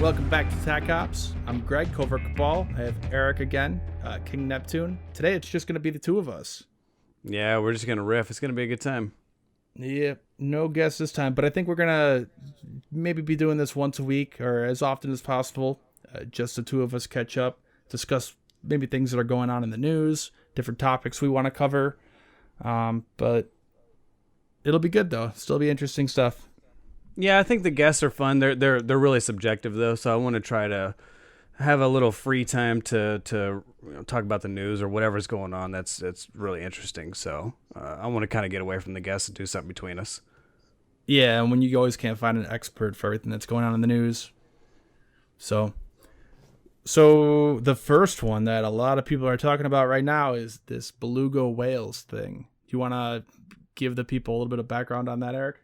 Welcome back to Tac Ops. I'm Greg, Covert Cabal. I have Eric again, King Neptune. Today it's just going to be the two of us. Yeah, we're just going to riff. It's going to be a good time. Yeah, no guests this time, but I think we're going to maybe be doing this once a week or as often as possible. Just the two of us catch up, discuss maybe things that are going on in the news, different topics we want to cover. But it'll be good though. Still be interesting stuff. Yeah, I think the guests are fun. They're really subjective though, so I want to try to have a little free time to talk about the news or whatever's going on. That's really interesting. So I want to kind of get away from the guests and do something between us. Yeah, and when you always can't find an expert for everything that's going on in the news. So the first one that a lot of people are talking about right now is this beluga whales thing. Do you want to give the people a little bit of background on that, Eric?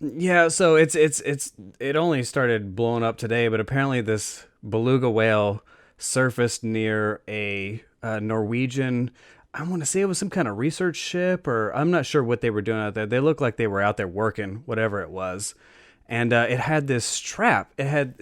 Yeah, so it only started blowing up today, but apparently this beluga whale surfaced near a Norwegian. I want to say it was some kind of research ship, or I'm not sure what they were doing out there. They looked like they were out there working, whatever it was. And it had this strap. It had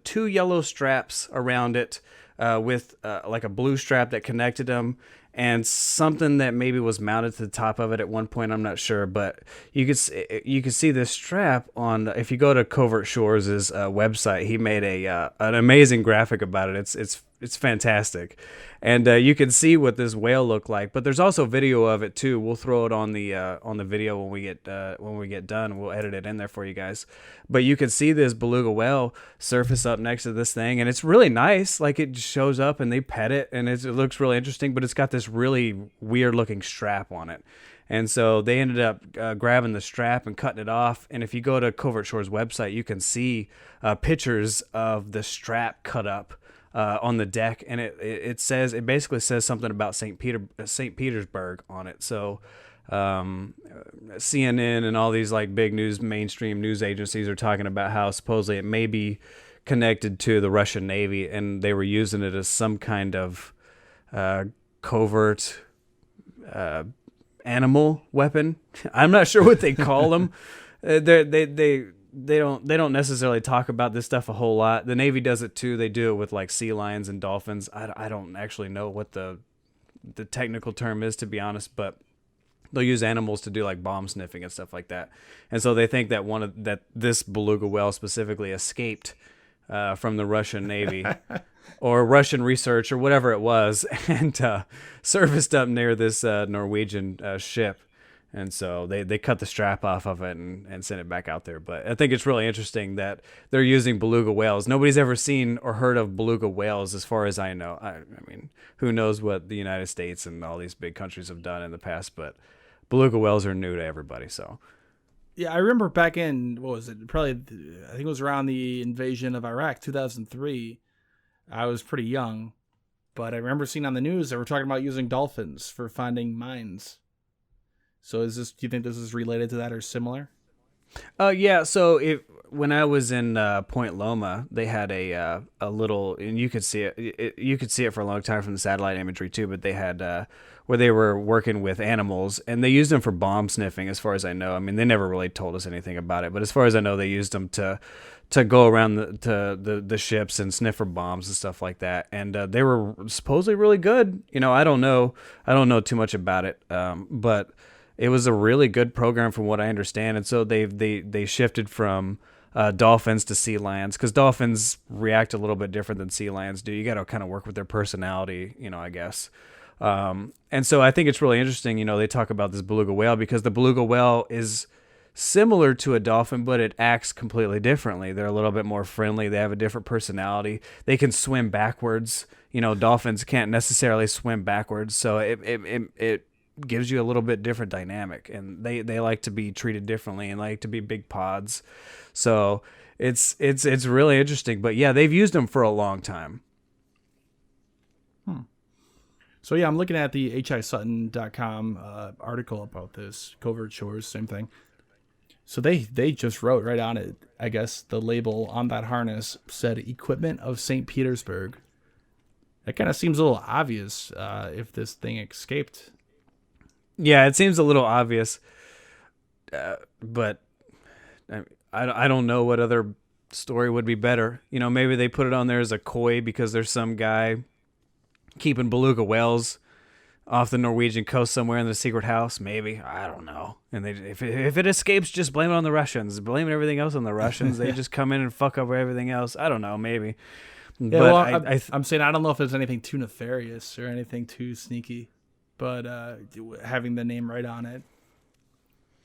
two yellow straps around it with like a blue strap that connected them, and something that maybe was mounted to the top of it at one point. I'm not sure, but you could see this strap on. If you go to Covert Shores' website, he made an amazing graphic about it. It's fantastic, and you can see what this whale looked like. But there's also video of it too. We'll throw it on the video when we get done. We'll edit it in there for you guys. But you can see this beluga whale surface up next to this thing, and it's really nice. Like it shows up and they pet it, and it looks really interesting. But it's got this really weird looking strap on it. And so they ended up grabbing the strap and cutting it off. And if you go to Covert Shores website, you can see pictures of the strap cut up on the deck, and it basically says something about St. Petersburg on it. So CNN and all these like big mainstream news agencies are talking about how supposedly it may be connected to the Russian Navy, and they were using it as some kind of covert animal weapon. I'm not sure what they call them. They don't necessarily talk about this stuff a whole lot. The Navy does it too. They do it with like sea lions and dolphins. I don't actually know what the technical term is, to be honest, but they'll use animals to do like bomb sniffing and stuff like that. And so they think that this beluga whale specifically escaped from the Russian Navy or Russian research or whatever it was, and surfaced up near this Norwegian ship. And so they cut the strap off of it and sent it back out there. But I think it's really interesting that they're using beluga whales. Nobody's ever seen or heard of beluga whales as far as I know. I mean, who knows what the United States and all these big countries have done in the past, but beluga whales are new to everybody. So yeah, I remember back in, what was it? Probably, I think it was around the invasion of Iraq, 2003. I was pretty young, but I remember seeing on the news they were talking about using dolphins for finding mines. So do you think this is related to that or similar? Yeah. So when I was in Point Loma, they had a little, and you could see it. You could see it for a long time from the satellite imagery too. But they had where they were working with animals, and they used them for bomb sniffing, as far as I know. I mean, they never really told us anything about it, but as far as I know, they used them to go around the ships and sniff for bombs and stuff like that. And they were supposedly really good. I don't know too much about it, but it was a really good program from what I understand. And so they shifted from dolphins to sea lions, because dolphins react a little bit different than sea lions do. You got to kind of work with their personality, I guess. And so I think it's really interesting, they talk about this beluga whale, because the beluga whale is similar to a dolphin, but it acts completely differently. They're a little bit more friendly. They have a different personality. They can swim backwards. Dolphins can't necessarily swim backwards. So it gives you a little bit different dynamic, and they like to be treated differently and like to be big pods. So it's really interesting. But yeah, they've used them for a long time. So yeah, I'm looking at the hisutton.com article about this Covert Shores, same thing. So they just wrote right on it, I guess the label on that harness said equipment of St. Petersburg. That kind of seems a little obvious if this thing escaped. Yeah, it seems a little obvious, but I don't know what other story would be better. You know, maybe they put it on there as a koi because there's some guy keeping beluga whales off the Norwegian coast somewhere in the secret house. Maybe, I don't know. And they, if it escapes, just blame it on the Russians. Blaming everything else on the Russians. They just come in and fuck over everything else. I don't know. Maybe. Yeah, but well, I'm saying I don't know if there's anything too nefarious or anything too sneaky, but having the name right on it,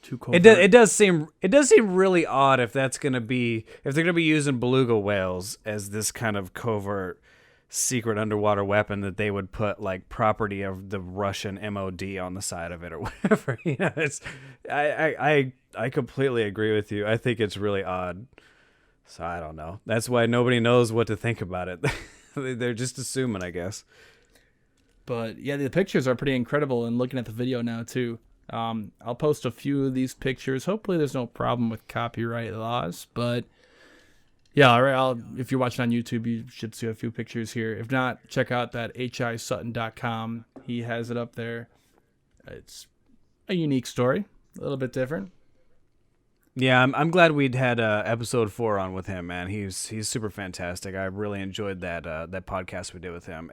too cool. It does seem really odd if they're gonna be using beluga whales as this kind of covert secret underwater weapon, that they would put like property of the Russian MOD on the side of it or whatever. You know, it's I completely agree with you. I think it's really odd. So I don't know. That's why nobody knows what to think about it. They're just assuming, I guess. But yeah, the pictures are pretty incredible, and looking at the video now too. I'll post a few of these pictures. Hopefully there's no problem with copyright laws, but yeah, all right. If you're watching on YouTube, you should see a few pictures here. If not, check out that hisutton.com. He has it up there. It's a unique story, a little bit different. Yeah, I'm glad we'd had episode 4 on with him, man. He's super fantastic. I really enjoyed that podcast we did with him.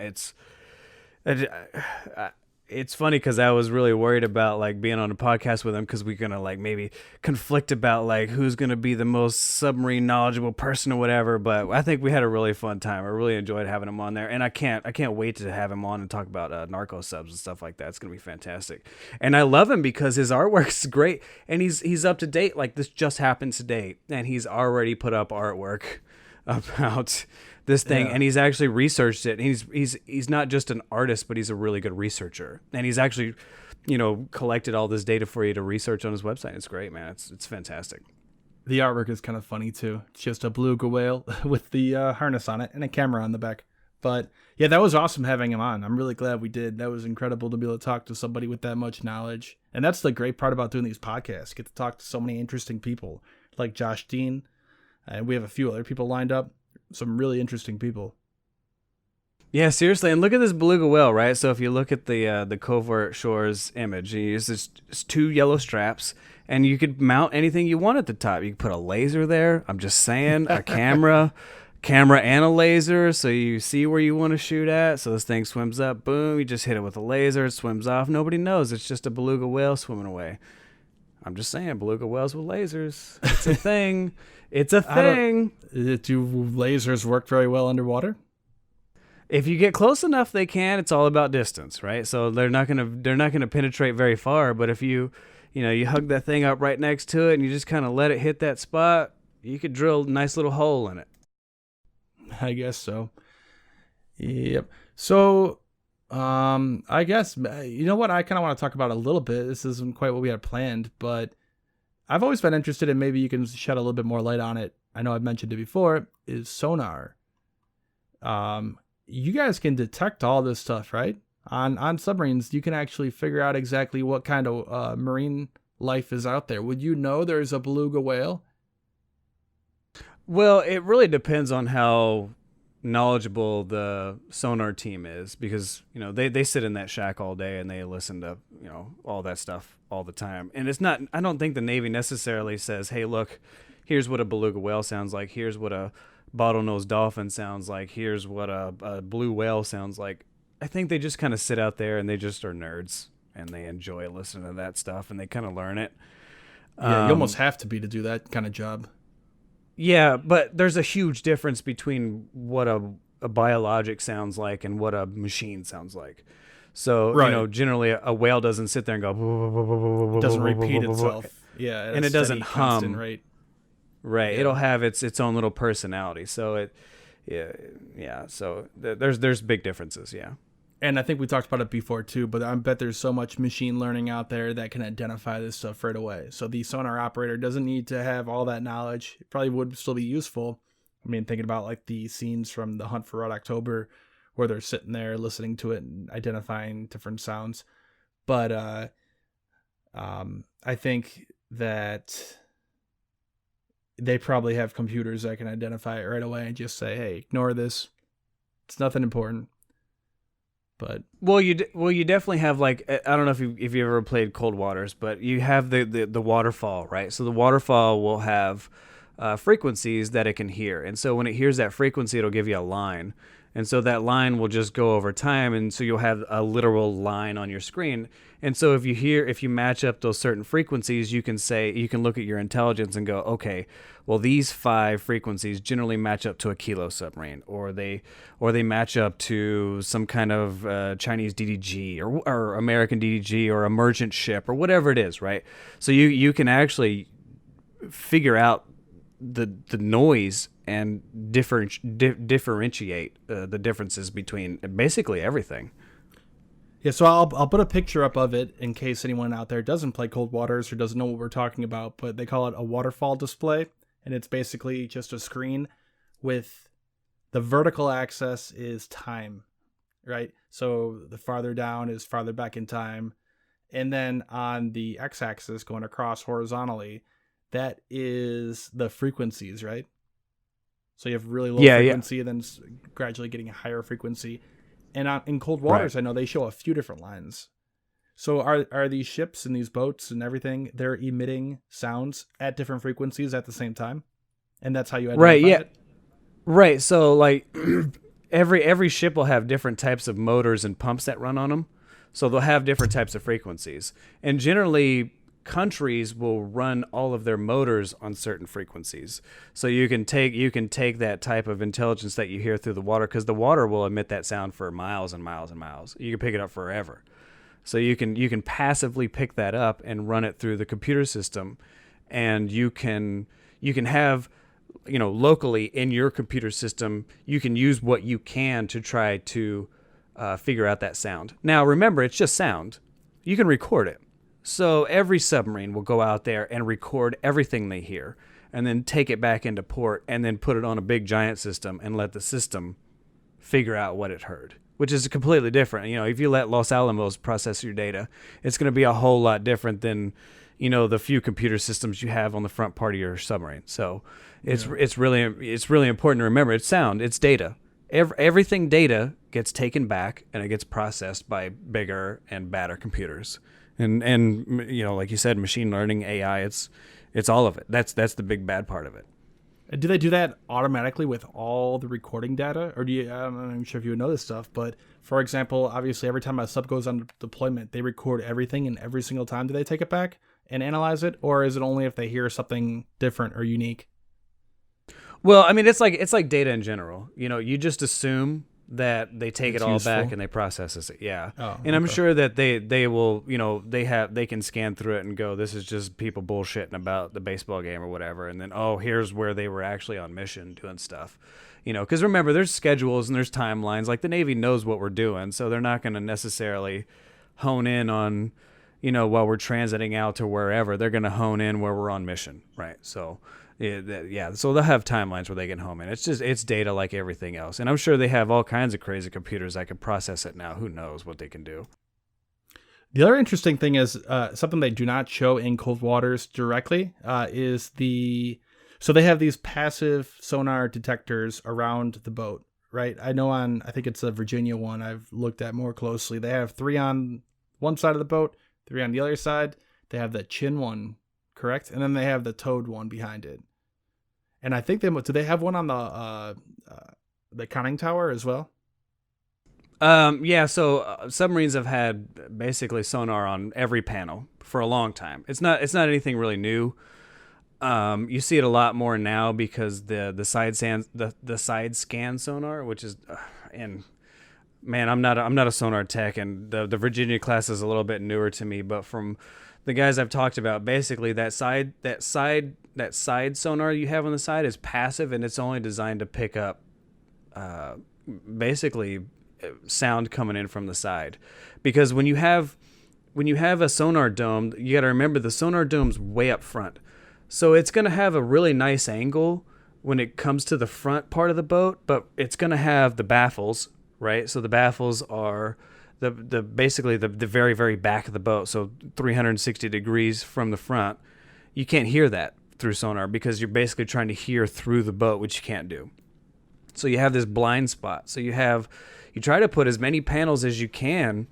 It's funny because I was really worried about like being on a podcast with him because we're gonna like maybe conflict about like who's gonna be the most submarine knowledgeable person or whatever. But I think we had a really fun time. I really enjoyed having him on there, and I can't wait to have him on and talk about narco subs and stuff like that. It's gonna be fantastic, and I love him because his artwork's great, and he's up to date. Like this just happened today, and he's already put up artwork about this thing, and he's actually researched it. And he's not just an artist, but he's a really good researcher, and he's actually, you know, collected all this data for you to research on his website. It's great, man. It's fantastic. The artwork is kind of funny too. It's just a beluga whale with the harness on it and a camera on the back. But yeah, that was awesome having him on. I'm really glad we did. That was incredible to be able to talk to somebody with that much knowledge. And that's the great part about doing these podcasts. Get to talk to so many interesting people like Josh Dean. And we have a few other people lined up. Some really interesting people. Yeah, seriously. And look at this beluga whale, right? So if you look at the Covert Shores image, he uses 2 yellow straps, and you could mount anything you want at the top. You could put a laser there. I'm just saying, a camera and a laser, so you see where you want to shoot at. So this thing swims up, boom, you just hit it with a laser, it swims off. Nobody knows. It's just a beluga whale swimming away. I'm just saying, beluga whales with lasers. It's a thing. It's a thing. Do lasers work very well underwater? If you get close enough, they can. It's all about distance, right? So they're not gonna penetrate very far. But if you hug that thing up right next to it and you just kind of let it hit that spot, you could drill a nice little hole in it. I guess so. Yep. So, I guess, you know what I kind of want to talk about a little bit. This isn't quite what we had planned, but I've always been interested in, maybe you can shed a little bit more light on it. I know I've mentioned it before, is sonar. You guys can detect all this stuff, right? On submarines, you can actually figure out exactly what kind of marine life is out there. Would you know there's a beluga whale? Well, it really depends on how knowledgeable the sonar team is, because they sit in that shack all day and they listen to all that stuff all the time. And it's not, I don't think the Navy necessarily says, hey, look, here's what a beluga whale sounds like, here's what a bottlenose dolphin sounds like, here's what a blue whale sounds like. I think they just kind of sit out there and they just are nerds and they enjoy listening to that stuff and they kind of learn it. Yeah, you almost have to be to do that kind of job. Yeah, but there's a huge difference between what a biologic sounds like and what a machine sounds like. So, right. Generally a whale doesn't sit there and go... It doesn't repeat itself. Yeah, and it doesn't hum. Rate. Right. Yeah. It'll have its own little personality. So so there's big differences, yeah. And I think we talked about it before too, but I bet there's so much machine learning out there that can identify this stuff right away. So the sonar operator doesn't need to have all that knowledge. It probably would still be useful. I mean, thinking about like the scenes from The Hunt for Red October, where they're sitting there listening to it and identifying different sounds. But I think that they probably have computers that can identify it right away and just say, hey, ignore this. It's nothing important. But you definitely have, like, I don't know if you ever played Cold Waters, but you have the waterfall, right? So the waterfall will have frequencies that it can hear. And so when it hears that frequency, it'll give you a line. And so that line will just go over time, and so you'll have a literal line on your screen. And so if you match up those certain frequencies, you can look at your intelligence and go, okay, well, these 5 frequencies generally match up to a kilo submarine, or they match up to some kind of Chinese DDG or American DDG or a merchant ship or whatever it is, right? So you can actually figure out the noise and differentiate the differences between basically everything. Yeah, so I'll put a picture up of it in case anyone out there doesn't play Cold Waters or doesn't know what we're talking about, but they call it a waterfall display, and it's basically just a screen with the vertical axis is time, right? So the farther down is farther back in time, and then on the x-axis going across horizontally, that is the frequencies, right? So you have really low frequency and then gradually getting a higher frequency. And in Cold Waters, right, I know they show a few different lines. So are these ships and these boats and everything, they're emitting sounds at different frequencies at the same time? And that's how you identify it? Right. So like every ship will have different types of motors and pumps that run on them. So they'll have different types of frequencies. And generally countries will run all of their motors on certain frequencies. So you can take that type of intelligence that you hear through the water, because the water will emit that sound for miles and miles and miles. You can pick it up forever. So you can passively pick that up and run it through the computer system, and you can have, locally in your computer system, you can use what you can to try to figure out that sound. Now remember, it's just sound. You can record it. So every submarine will go out there and record everything they hear and then take it back into port and then put it on a big giant system and let the system figure out what it heard, which is completely different. If you let Los Alamos process your data, it's going to be a whole lot different than, the few computer systems you have on the front part of your submarine. So it's really important to remember it's sound, it's data. Everything data gets taken back and it gets processed by bigger and badder computers. And like you said, machine learning, AI, it's all of it. That's the big bad part of it. Do they do that automatically with all the recording data? Or do you, I'm not sure if you would know this stuff, but for example, obviously every time a sub goes on deployment, they record everything, and every single time do they take it back and analyze it? Or is it only if they hear something different or unique? Well, I mean, it's like data in general. You just assume that they take it all back and they process it. Yeah. Oh, and I'm sure that they will, they can scan through it and go, this is just people bullshitting about the baseball game or whatever. And then, here's where they were actually on mission doing stuff, because remember, there's schedules and there's timelines. Like the Navy knows what we're doing. So they're not going to necessarily hone in on, while we're transiting out to wherever. They're going to hone in where we're on mission. Right. So so they'll have timelines where they can home in. It's data like everything else. And I'm sure they have all kinds of crazy computers that can process it now. Who knows what they can do. The other interesting thing is something they do not show in Cold Waters directly is so they have these passive sonar detectors around the boat, right? I know I think it's a Virginia one I've looked at more closely. They have 3 on one side of the boat, 3 on the other side. They have the chin one, correct? And then they have the towed one behind it. And I think do they have one on the conning tower as well? Yeah. So submarines have had basically sonar on every panel for a long time. It's not anything really new. You see it a lot more now because the side scan sonar, which is, and man, I'm not a sonar tech, and the Virginia class is a little bit newer to me, but from the guys I've talked about, basically that side sonar you have on the side is passive, and it's only designed to pick up basically sound coming in from the side. Because when you have a sonar dome, you got to remember the sonar dome's way up front. So it's going to have a really nice angle when it comes to the front part of the boat, but it's going to have the baffles, right? So the baffles are basically the very, very back of the boat, so 360 degrees from the front. You can't hear that through sonar because you're basically trying to hear through the boat, which you can't do. So you have this blind spot. So you try to put as many panels as you can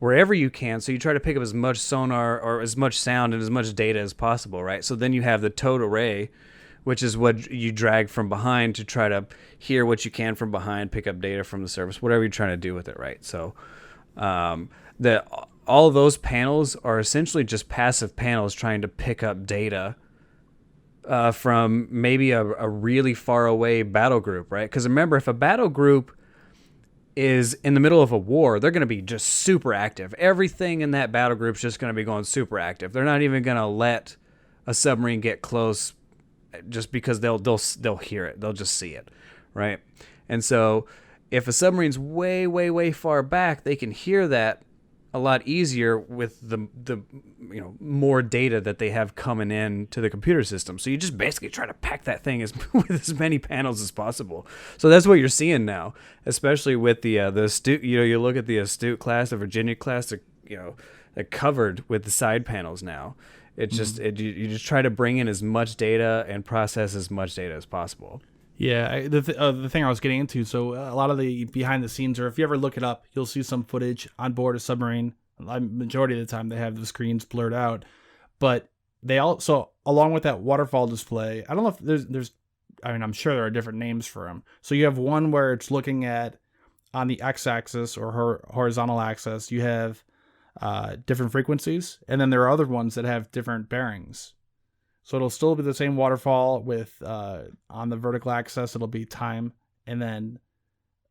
wherever you can. So you try to pick up as much sonar or as much sound and as much data as possible, right? So then you have the towed array, which is what you drag from behind to try to hear what you can from behind, pick up data from the surface, whatever you're trying to do with it, right? So all of those panels are essentially just passive panels trying to pick up data from maybe a really far away battle group, right? Because remember, if a battle group is in the middle of a war, they're going to be just super active. Everything in that battle group is just going to be going super active. They're not even going to let a submarine get close just because they'll hear it. They'll just see it, right? And so if a submarine's way, way, way far back, they can hear that a lot easier with the more data that they have coming in to the computer system. So you just basically try to pack that thing with as many panels as possible. So that's what you're seeing now, especially with the astute. You look at the astute class, the Virginia class, they're covered with the side panels now. It's just you just try to bring in as much data and process as much data as possible. Yeah, the thing I was getting into, so a lot of the behind the scenes, or if you ever look it up, you'll see some footage on board a submarine. Majority of the time they have the screens blurred out, but they also, along with that waterfall display, I don't know if there's I'm sure there are different names for them. So you have one where it's looking at on the x-axis or horizontal axis, you have different frequencies, and then there are other ones that have different bearings. So it'll still be the same waterfall with on the vertical axis, it'll be time, and then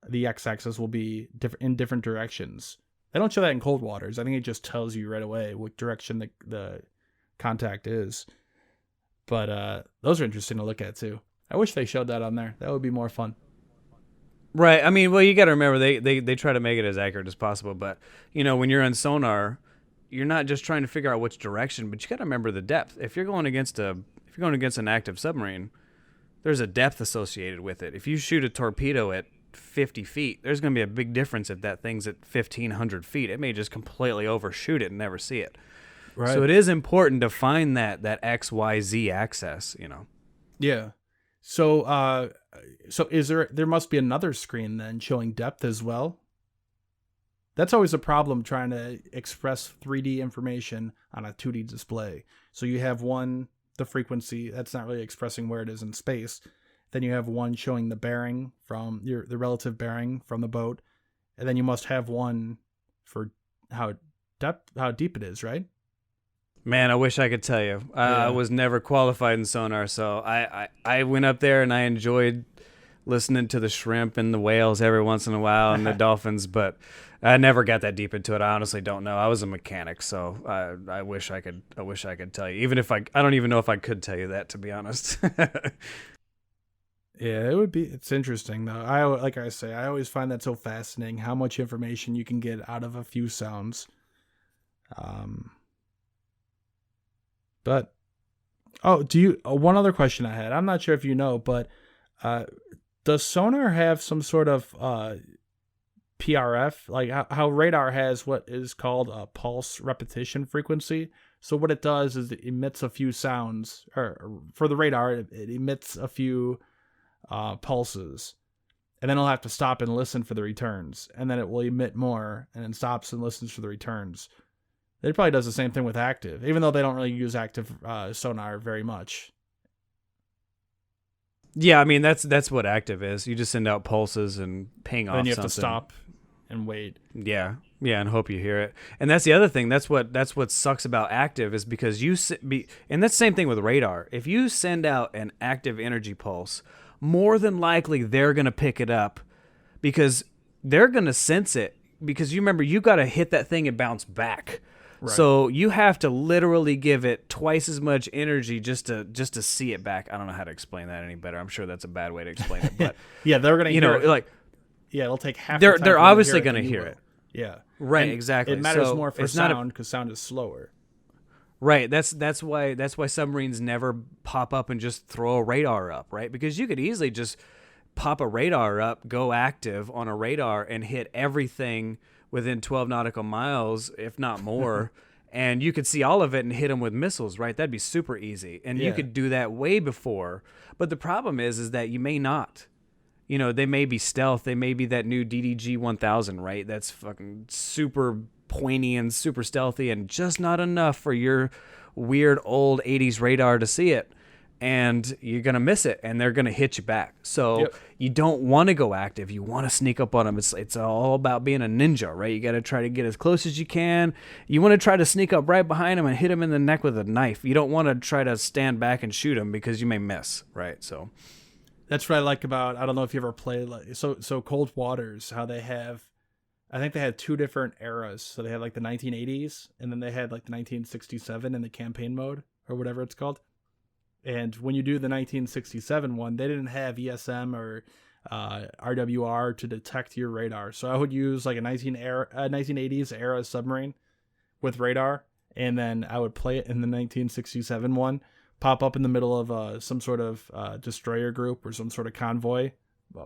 the x-axis will be in different directions. They don't show that in cold waters. I think it just tells you right away what direction the contact is. But those are interesting to look at too. I wish they showed that on there. That would be more fun. Right. I mean, well, you got to remember they try to make it as accurate as possible. But when you're on sonar, you're not just trying to figure out which direction, but you got to remember the depth. If you're going against an active submarine, there's a depth associated with it. If you shoot a torpedo at 50 feet, there's going to be a big difference if that thing's at 1,500 feet. It may just completely overshoot it and never see it. Right. So it is important to find that X, Y, Z axis. Yeah. So is there must be another screen then showing depth as well? That's always a problem trying to express 3D information on a 2D display. So you have one, the frequency, that's not really expressing where it is in space. Then you have one showing the bearing from the relative bearing from the boat. And then you must have one for how deep it is, right? Man, I wish I could tell you. I was never qualified in sonar, so I went up there and I enjoyed listening to the shrimp and the whales every once in a while and the dolphins, but I never got that deep into it. I honestly don't know. I was a mechanic, so I wish I could tell you. Even if I don't even know if I could tell you that, to be honest. Yeah, it's interesting though. Like I say, I always find that so fascinating how much information you can get out of a few sounds. But one other question I had. I'm not sure if you know, but does sonar have some sort of PRF, like how radar has what is called a pulse repetition frequency? So what it does is it emits a few sounds, or for the radar, it emits a few pulses, and then it'll have to stop and listen for the returns, and then it will emit more, and then stops and listens for the returns. It probably does the same thing with active, even though they don't really use active sonar very much. Yeah, I mean that's what active is. You just send out pulses and ping off. Then you have something. To stop and wait. Yeah, and hope you hear it. And that's the other thing. That's what sucks about active is because and that's the same thing with radar. If you send out an active energy pulse, more than likely they're gonna pick it up because they're gonna sense it. Because you remember you got to hit that thing and bounce back. Right. So you have to literally give it twice as much energy just to see it back. I don't know how to explain that any better. I'm sure that's a bad way to explain it, but yeah, they're gonna hear it. Like it'll take half. They're obviously gonna hear it. Yeah, right, and exactly. It matters more for sound because sound is slower. Right. That's why submarines never pop up and just throw a radar up, right? Because you could easily just pop a radar up, go active on a radar, and hit everything within 12 nautical miles, if not more, and you could see all of it and hit them with missiles, right? That'd be super easy. And you could do that way before. But the problem is that you may not. They may be stealth. They may be that new DDG 1000, right? That's fucking super pointy and super stealthy and just not enough for your weird old 80s radar to see it. and you're going to miss it, and they're going to hit you back. So Yep. you don't want to go active. You want to sneak up on them. It's all about being a ninja, right? You got to try to get as close as you can. You want to try to sneak up right behind them and hit them in the neck with a knife. You don't want to try to stand back and shoot them because you may miss, right? So That's what I like about, I don't know if you ever played, like, so Cold Waters, how they have, I think they had two different eras. So they had like the 1980s, and then they had like the 1967 in the campaign mode, or whatever it's called. And when you do the 1967 one, they didn't have ESM or RWR to detect your radar. So I would use like a 1980s era submarine with radar, and then I would play it in the 1967 one, pop up in the middle of some sort of destroyer group or some sort of convoy,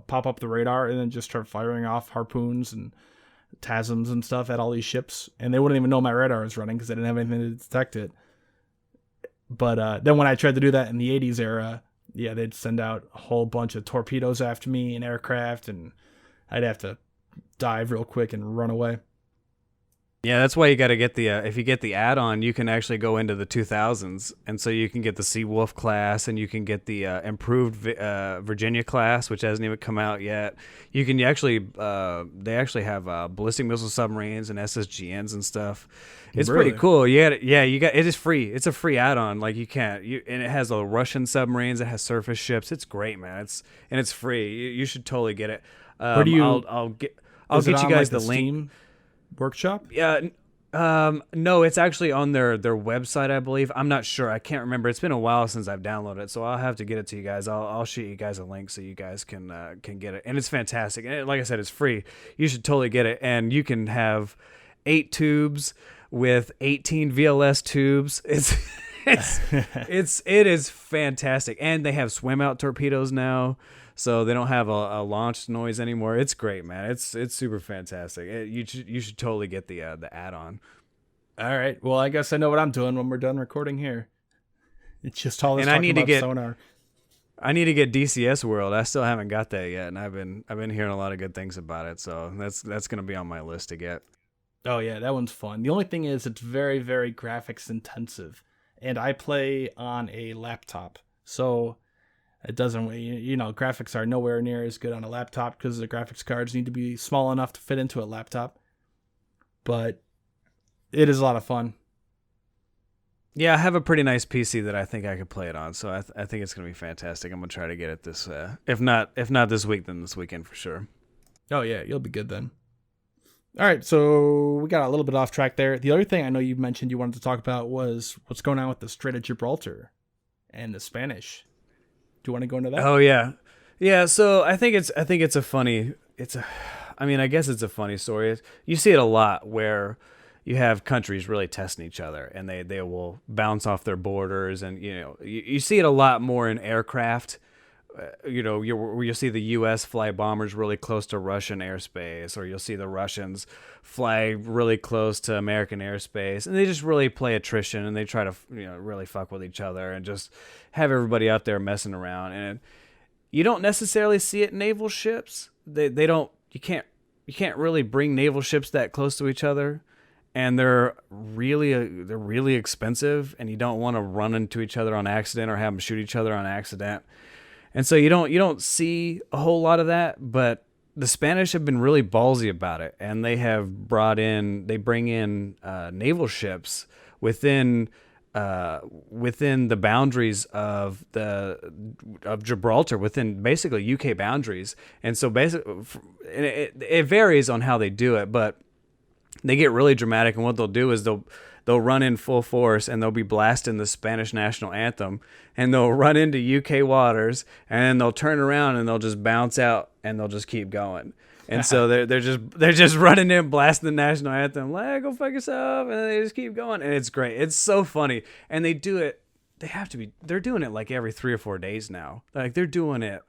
pop up the radar, and then just start firing off harpoons and TASMs and stuff at all these ships. And they wouldn't even know my radar was running because I didn't have anything to detect it. But then when I tried to do that in the 80s era, yeah, they'd send out a whole bunch of torpedoes after me and aircraft, and I'd have to dive real quick and run away. yeah, that's why you got to get the if you get the add-on, you can actually go into the 2000s, and so you can get the Seawolf class, and you can get the improved Virginia class, which hasn't even come out yet. You can actually they actually have ballistic missile submarines and SSGNs and stuff. It's Really? pretty cool. You got it is free. It's a free add-on. Like and it has Russian submarines. It has surface ships. It's great, man. It's free. You should totally get it. Where do you? I'll get Is it you on, guys like, the link. Steam Workshop? Yeah. No, it's actually on their website, I believe. I'm not sure. I can't remember. It's been a while since I've downloaded it, so I'll have to get it to you guys. I'll shoot you guys a link so you guys can get it. And it's fantastic. And like I said, it's free. You should totally get it. And you can have 8 tubes with 18 VLS tubes. It is fantastic. And they have swim out torpedoes now, so they don't have a launch noise anymore. It's great, man. It's super fantastic. You should totally get the add-on. All right. Well, I guess I know what I'm doing when we're done recording here. It's just all this And I talking need to about get- sonar. I need to get DCS World. I still haven't got that yet, and I've been hearing a lot of good things about it. So that's gonna be on my list to get. Oh yeah, that one's fun. The only thing is it's very, very graphics intensive, and I play on a laptop, so it doesn't. Graphics are nowhere near as good on a laptop because the graphics cards need to be small enough to fit into a laptop. But it is a lot of fun. Yeah, I have a pretty nice PC that I think I could play it on, so I think it's gonna be fantastic. I'm gonna try to get it this if not this week, then this weekend for sure. Oh yeah, you'll be good then. All right, so we got a little bit off track there. The other thing I know you mentioned you wanted to talk about was what's going on with the Strait of Gibraltar and the Spanish. Do you want to go into that? Oh yeah, yeah. So I think it's a funny. I guess it's a funny story. You see it a lot where you have countries really testing each other, and they will bounce off their borders, and you see it a lot more in aircraft. You'll see the U.S. fly bombers really close to Russian airspace, or you'll see the Russians fly really close to American airspace, and they just really play attrition, and they try to really fuck with each other and just have everybody out there messing around. And you don't necessarily see it in naval ships. They don't. You can't really bring naval ships that close to each other, and they're really expensive, and you don't want to run into each other on accident or have them shoot each other on accident. And so you don't see a whole lot of that, but the Spanish have been really ballsy about it, and they bring in naval ships within the boundaries of Gibraltar, within basically UK boundaries. And so basically, it varies on how they do it, but they get really dramatic, and what they'll do is they'll run in full force, and they'll be blasting the Spanish national anthem, and they'll run into UK waters, and then they'll turn around and they'll just bounce out, and they'll just keep going. And so they're just running in, blasting the national anthem, like, go fuck yourself, and then they just keep going, and it's great. It's so funny, and they do it. They're doing it like every 3 or 4 days now. Like, they're doing it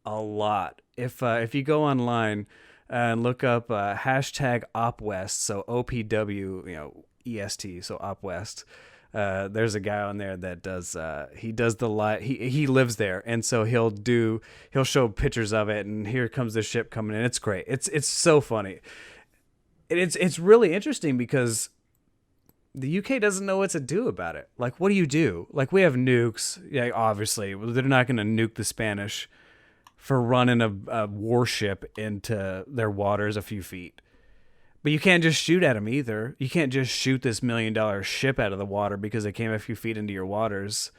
a lot. If you go online and look up hashtag OpWest, so OPW, EST, so OpWest. There's a guy on there that does he lives there, and so he'll show pictures of it, and here comes the ship coming in. It's great. It's so funny. It's really interesting because the UK doesn't know what to do about it. Like, what do you do? Like, we have nukes. Yeah, obviously, they're not going to nuke the Spanish for running a warship into their waters a few feet. But you can't just shoot at them either. You can't just shoot this $1 million ship out of the water because it came a few feet into your waters.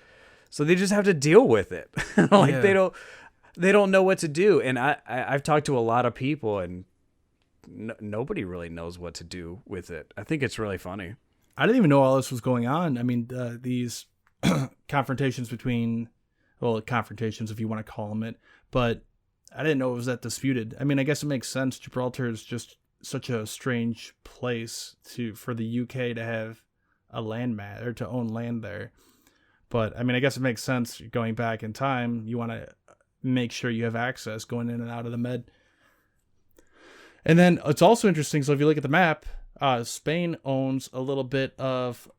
So they just have to deal with it. They don't know what to do. And I've talked to a lot of people, and nobody really knows what to do with it. I think it's really funny. I didn't even know all this was going on. I mean, these confrontations between, confrontations if you want to call them it, but I didn't know it was that disputed. I mean, I guess it makes sense. Gibraltar is just such a strange place for the UK to have a landmass or to own land there. But I mean, I guess it makes sense going back in time. You want to make sure you have access going in and out of the Med. And then it's also interesting. So if you look at the map, Spain owns a little bit of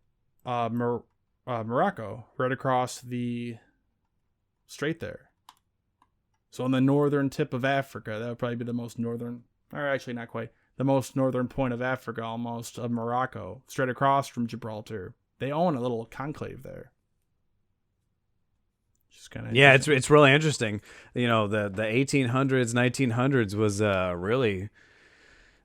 Morocco right across the strait there. So on the northern tip of Africa, that would probably be the most northern, or actually not quite, the most northern point of Africa, almost, of Morocco, straight across from Gibraltar. They own a little conclave there. Just kind of it's really interesting. You know, the 1800s, 1900s was really,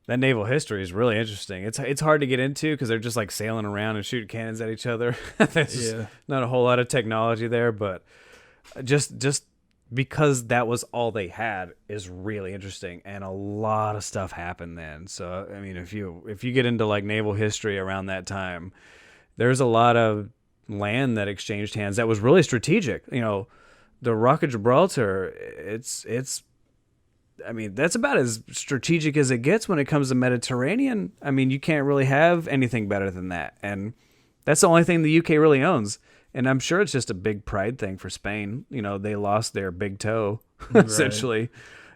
that naval history is really interesting. It's hard to get into because they're just like sailing around and shooting cannons at each other. There's not a whole lot of technology there, but just because that was all they had is really interesting, and a lot of stuff happened then. So I mean, if you get into like naval history around that time, there's a lot of land that exchanged hands that was really strategic. You know, the Rock of Gibraltar, it's I mean, that's about as strategic as it gets when it comes to Mediterranean. I mean, you can't really have anything better than that, and that's the only thing the UK really owns. And I'm sure it's just a big pride thing for Spain. You know, they lost their big toe, essentially,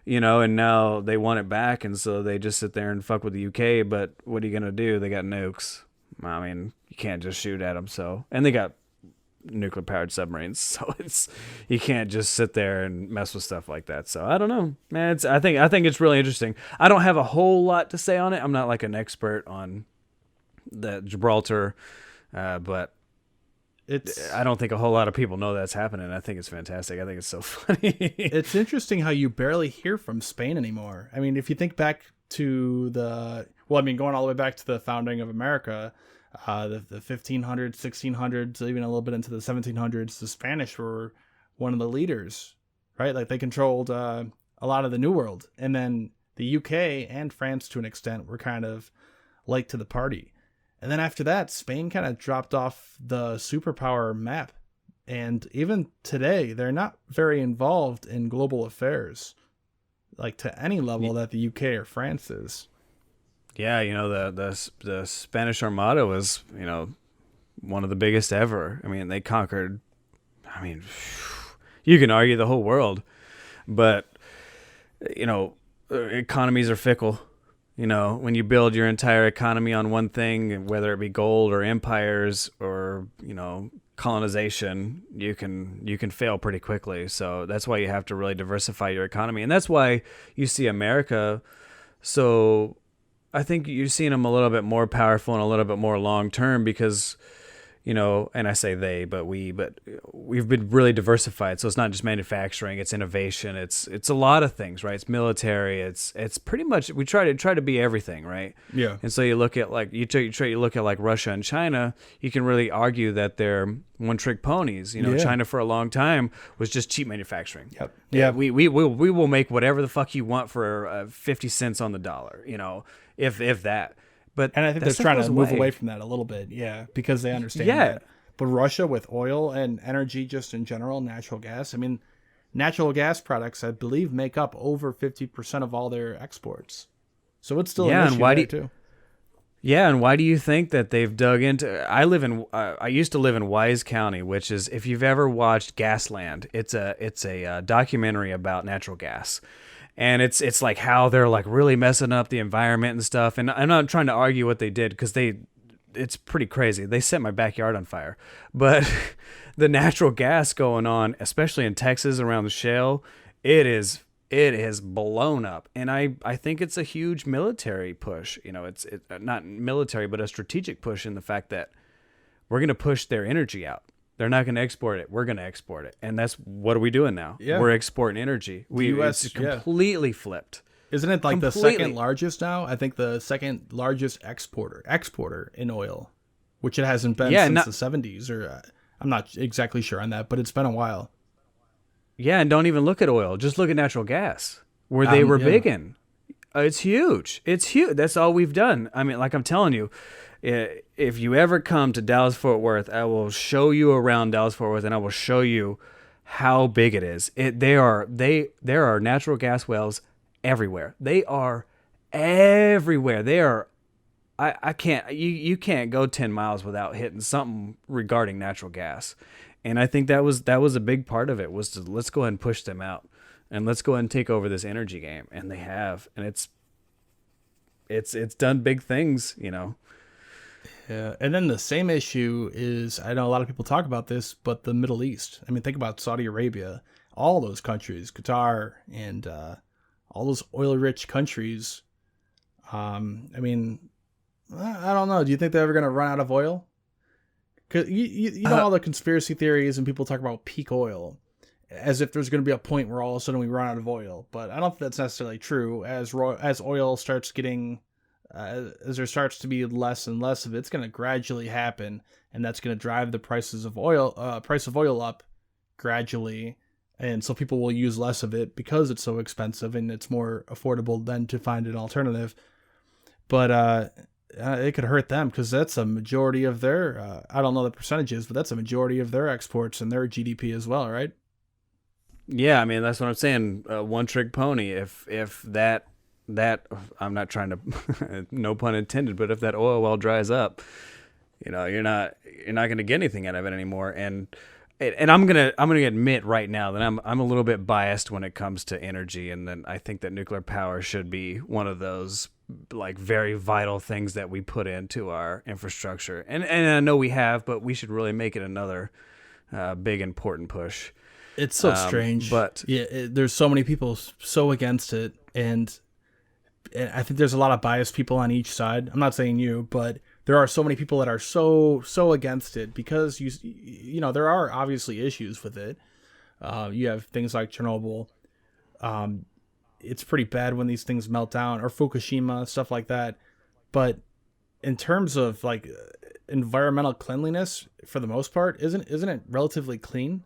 you know, and now they want it back. And so they just sit there and fuck with the UK. But what are you going to do? They got nukes. I mean, you can't just shoot at them. So, and they got nuclear powered submarines. So you can't just sit there and mess with stuff like that. So I don't know, man. I think it's really interesting. I don't have a whole lot to say on it. I'm not like an expert on the Gibraltar, but I don't think a whole lot of people know that's happening. I think it's fantastic. I think it's so funny. It's interesting how you barely hear from Spain anymore. I mean, if you think back to going all the way back to the founding of America, the 1500s, 1600s, even a little bit into the 1700s, the Spanish were one of the leaders, right? Like they controlled a lot of the New World. And then the UK and France, to an extent, were kind of late to the party. And then after that, Spain kind of dropped off the superpower map. And even today, they're not very involved in global affairs, like to any level that the UK or France is. Yeah, you know, the Spanish Armada was, you know, one of the biggest ever. I mean, they conquered, I mean, you can argue the whole world. But, you know, economies are fickle. You know, when you build your entire economy on one thing, whether it be gold or empires or, you know, colonization, you can fail pretty quickly. So that's why you have to really diversify your economy. And that's why you see America. So I think you're seeing them a little bit more powerful and a little bit more long term because, you know, and I say they, but we've been really diversified. So it's not just manufacturing, it's innovation, it's a lot of things, right? It's military, it's pretty much, we try to be everything, right? Yeah. And so you look at like, you look at like Russia and China, you can really argue that they're one-trick ponies. You know, China for a long time was just cheap manufacturing. Yep. Yeah. We will make whatever the fuck you want for 50 cents on the dollar, you know, if that. And I think they're trying to move away from that a little bit, because they understand that. But Russia with oil and energy just in general, natural gas, I mean, natural gas products, I believe, make up over 50% of all their exports. So it's still an issue there, too. Yeah, and why do you think that they've dug into... I used to live in Wise County, which is, if you've ever watched Gasland, it's a documentary about natural gas. And it's like how they're like really messing up the environment and stuff. And I'm not trying to argue what they did because it's pretty crazy. They set my backyard on fire. But the natural gas going on, especially in Texas around the shale, it is blown up. And I think it's a huge military push. You know, it's not military, but a strategic push in the fact that we're going to push their energy out. They're not going to export it. We're going to export it. And that's what are we doing now? Yeah. We're exporting energy. It's completely flipped. Isn't it like the second largest now? I think the second largest exporter in oil, which it hasn't been since the 70s, or I'm not exactly sure on that, but it's been a while. Yeah, and don't even look at oil. Just look at natural gas, where they were big in. It's huge. It's huge. That's all we've done. I mean, like I'm telling you, if you ever come to Dallas-Fort Worth, I will show you around Dallas-Fort Worth, and I will show you how big it is. There are natural gas wells everywhere. They are everywhere. They are. I can't. You can't go 10 miles without hitting something regarding natural gas, and I think that was a big part of it, was to let's go ahead and push them out, and let's go ahead and take over this energy game, and they have, and it's done big things, you know. Yeah, and then the same issue is, I know a lot of people talk about this, but the Middle East. I mean, think about Saudi Arabia, all those countries, Qatar, and all those oil-rich countries. I mean, I don't know. Do you think they're ever going to run out of oil? Because you know all the conspiracy theories, and people talk about peak oil, as if there's going to be a point where all of a sudden we run out of oil. But I don't think that's necessarily true. As oil starts getting, as there starts to be less and less of it, it's going to gradually happen, and that's going to drive the price of oil up gradually. And so people will use less of it because it's so expensive, and it's more affordable than to find an alternative. But it could hurt them, because that's a majority of their, I don't know the percentages, but that's a majority of their exports and their GDP as well, right? Yeah, I mean, that's what I'm saying. One trick pony. If that I'm not trying to, no pun intended, but if that oil well dries up, you know, you're not going to get anything out of it anymore. And I'm gonna admit right now that I'm a little bit biased when it comes to energy, and then I think that nuclear power should be one of those like very vital things that we put into our infrastructure. And I know we have, but we should really make it another big important push. It's so strange, but yeah, there's so many people so against it, and I think there's a lot of biased people on each side. I'm not saying you, but there are so many people that are so against it, because you know, there are obviously issues with it. You have things like Chernobyl. It's pretty bad when these things melt down, or Fukushima, stuff like that. But in terms of like environmental cleanliness, for the most part, isn't it relatively clean?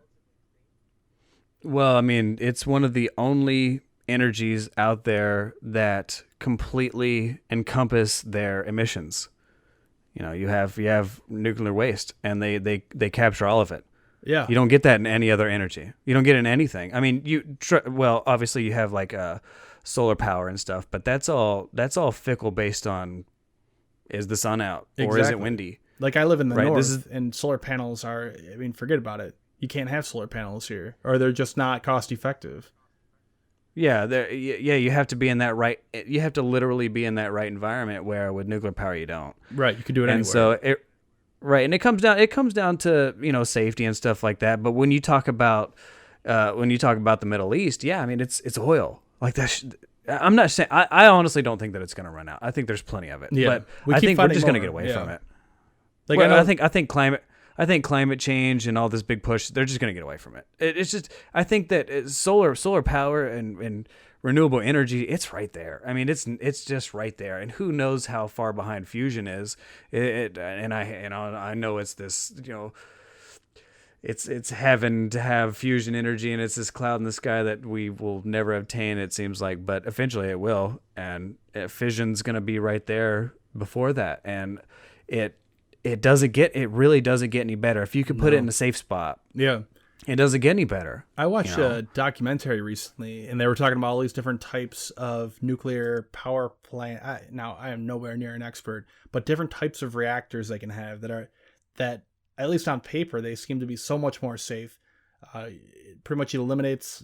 Well, I mean, it's one of the only energies out there that completely encompass their emissions. You know, you have nuclear waste, and they capture all of it. Yeah. You don't get that in any other energy. You don't get it in anything. I mean, well, obviously you have like solar power and stuff, but that's all fickle based on, is the sun out or is it windy? Like, I live in the north, and solar panels are, I mean, forget about it. You can't have solar panels here, or they're just not cost effective. Yeah, you have to be in that right. You have to literally be in that right environment, where with nuclear power you don't. Right, you can do it anywhere. And so and it comes down to, you know, safety and stuff like that. But when you talk about the Middle East, yeah, I mean, it's oil. Like that. I'm not saying, I honestly don't think that it's going to run out. I think there's plenty of it. Yeah, but I think we're just going to get away from it. Like, well, I think climate change and all this big push, they're just going to get away from it. It's just, I think that solar power and renewable energy, it's right there. I mean, it's just right there. And who knows how far behind fusion is? And I know it's this, you know, it's heaven to have fusion energy, and it's this cloud in the sky that we will never obtain, it seems like, but eventually it will. And fission's going to be right there before that. And it really doesn't get any better. If you could put it in a safe spot. Yeah. It doesn't get any better. I watched a documentary recently, and they were talking about all these different types of nuclear power plant. Now, I am nowhere near an expert, but different types of reactors they can have that at least on paper, they seem to be so much more safe. Pretty much it eliminates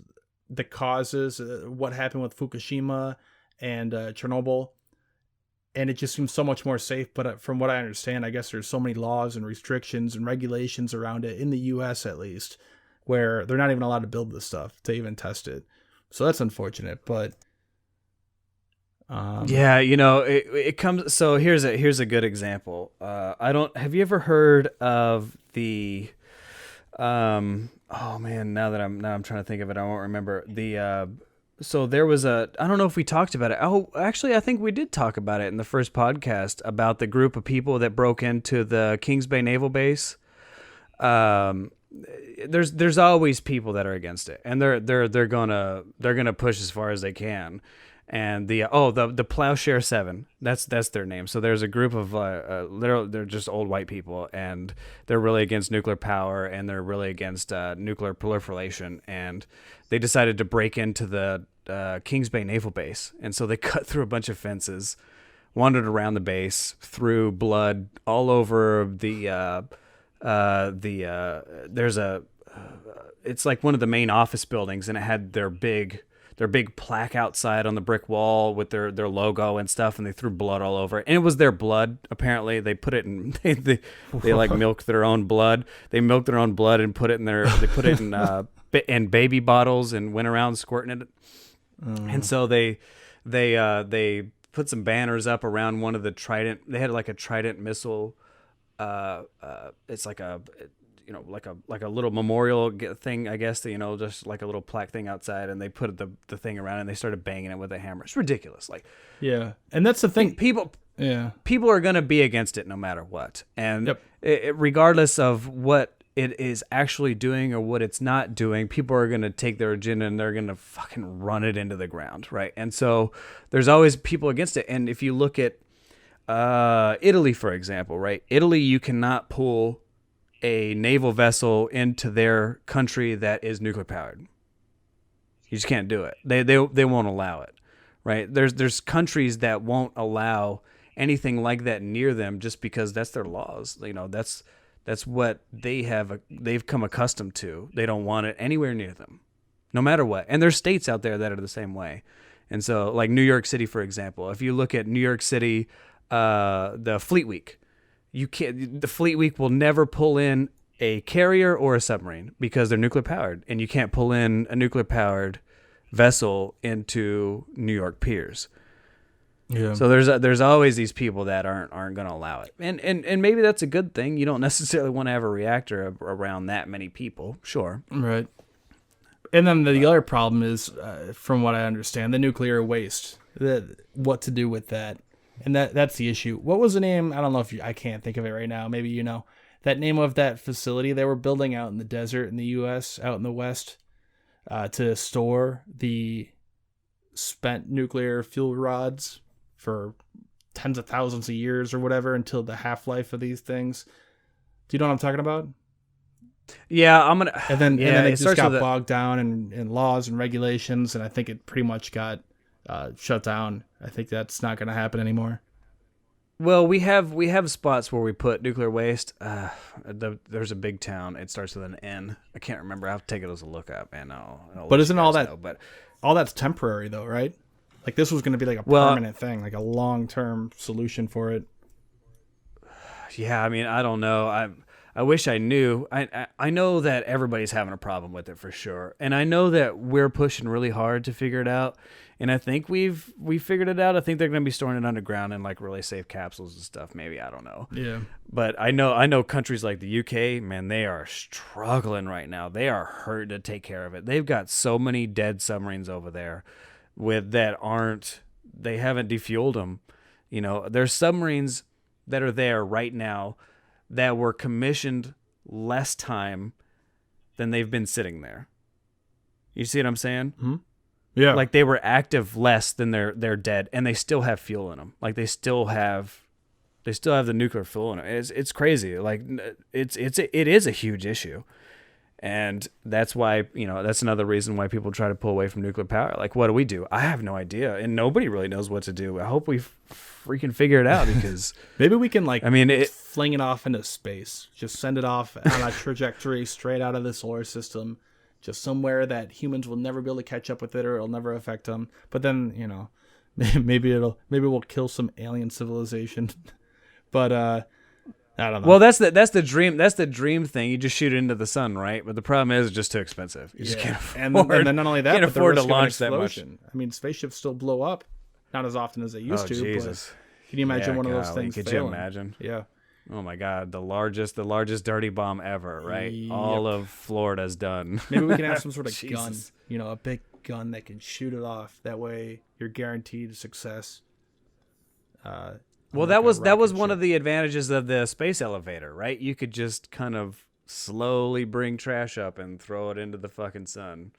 the causes, what happened with Fukushima and Chernobyl. And it just seems so much more safe. But from what I understand, I guess there's so many laws and restrictions and regulations around it, in the U.S. at least, where they're not even allowed to build this stuff to even test it. So that's unfortunate. But Yeah, it comes. So here's a good example. Have you ever heard of the, oh man, now I'm trying to think of it, I won't remember so there was I don't know if we talked about it. Oh, actually, I think we did talk about it in the first podcast about the group of people that broke into the Kings Bay Naval Base. There's always people that are against it, and they're gonna push as far as they can. And the Plowshare 7, that's their name. So there's a group of they're just old white people, and they're really against nuclear power, and they're really against nuclear proliferation. And they decided to break into the Kings Bay Naval Base, and so they cut through a bunch of fences, wandered around the base, threw blood all over there's it's like one of the main office buildings, and it had their big plaque outside on the brick wall with their logo and stuff, and they threw blood all over it. And it was their blood, apparently. They put it in they like milked their own blood. They milked their own blood and put it in in baby bottles and went around squirting it. And so they put some banners up around one of the Trident. They had like a Trident missile. It's like a like a little memorial thing, I guess, just like a little plaque thing outside, and they put the thing around, and they started banging it with a hammer. It's ridiculous. Like, yeah. And that's the thing. People are going to be against it no matter what. And yep. Regardless of what it is actually doing or what it's not doing, people are going to take their agenda and they're going to fucking run it into the ground. Right. And so there's always people against it. And if you look at Italy, for example, right? Italy, you cannot pull a naval vessel into their country that is nuclear powered. You just can't do it. They won't allow it, right? There's countries that won't allow anything like that near them just because that's their laws. That's what they've come accustomed to. They don't want it anywhere near them, no matter what. And there's states out there that are the same way. And so, like New York City, for example, if you look at New York City, the Fleet Week, the Fleet Week will never pull in a carrier or a submarine because they're nuclear powered, and you can't pull in a nuclear powered vessel into New York piers. Yeah. So there's always these people that aren't going to allow it, and maybe that's a good thing. You don't necessarily want to have a reactor around that many people, sure. Right. And then the other problem is, from what I understand, the nuclear waste. What to do with that. And that's the issue. What was the name? I don't know I can't think of it right now. Maybe you know. That name of that facility they were building out in the desert in the U.S., out in the West, to store the spent nuclear fuel rods for tens of thousands of years or whatever until the half-life of these things. Do you know what I'm talking about? Yeah, And then it just got bogged down in laws and regulations, and I think it pretty much got shut down. I think that's not going to happen anymore. Well, we have spots where we put nuclear waste. There's a big town. It starts with an N. I can't remember. I'll take it as a look up, and I'll but isn't all that? But all that's temporary, though, right? Like this was going to be like a permanent thing, like a long-term solution for it. Yeah, I mean, I don't know. I wish I knew. I know that everybody's having a problem with it for sure, and I know that we're pushing really hard to figure it out. And I think we've figured it out. I think they're going to be storing it underground in like really safe capsules and stuff. Maybe, I don't know. Yeah. But I know countries like the UK, man, they are struggling right now. They are hurt to take care of it. They've got so many dead submarines over there they haven't defueled them. There's submarines that are there right now that were commissioned less time than they've been sitting there. You see what I'm saying? Mm-hmm. Yeah. Like they were active less than they're dead, and they still have fuel in them. Like they still have the nuclear fuel in it. It's crazy. Like it is a huge issue. And that's why, that's another reason why people try to pull away from nuclear power. Like, what do we do? I have no idea. And nobody really knows what to do. I hope we freaking figure it out because maybe we can fling it off into space. Just send it off on a trajectory straight out of the solar system, just somewhere that humans will never be able to catch up with it or it'll never affect them. But then, maybe we'll kill some alien civilization. But, I don't know. Well, that's the dream. That's the dream thing. You just shoot it into the sun, right? But the problem is, it's just too expensive. You just can't afford. And then not only that, can't but afford the to risk of an launch that much. I mean, spaceships still blow up. not as often as they used to. Jesus. But can you imagine one of those things Could failing? you imagine? Yeah. Oh my God, the largest dirty bomb ever, right? Yep. All of Florida's done. Maybe we can have some sort of gun, Jesus. a big gun that can shoot it off. That way you're guaranteed success. Well, that was one of the advantages of the space elevator, right? You could just kind of slowly bring trash up and throw it into the fucking sun.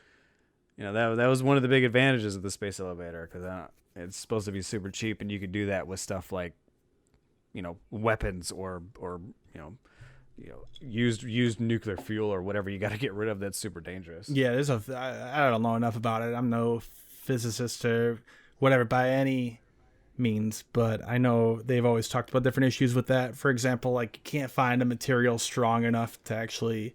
That was one of the big advantages of the space elevator, because it's supposed to be super cheap, and you could do that with stuff like, weapons or used nuclear fuel or whatever you got to get rid of that's super dangerous. Yeah, I don't know enough about it. I'm no physicist or whatever by any means, but I know they've always talked about different issues with that. For example, like you can't find a material strong enough to actually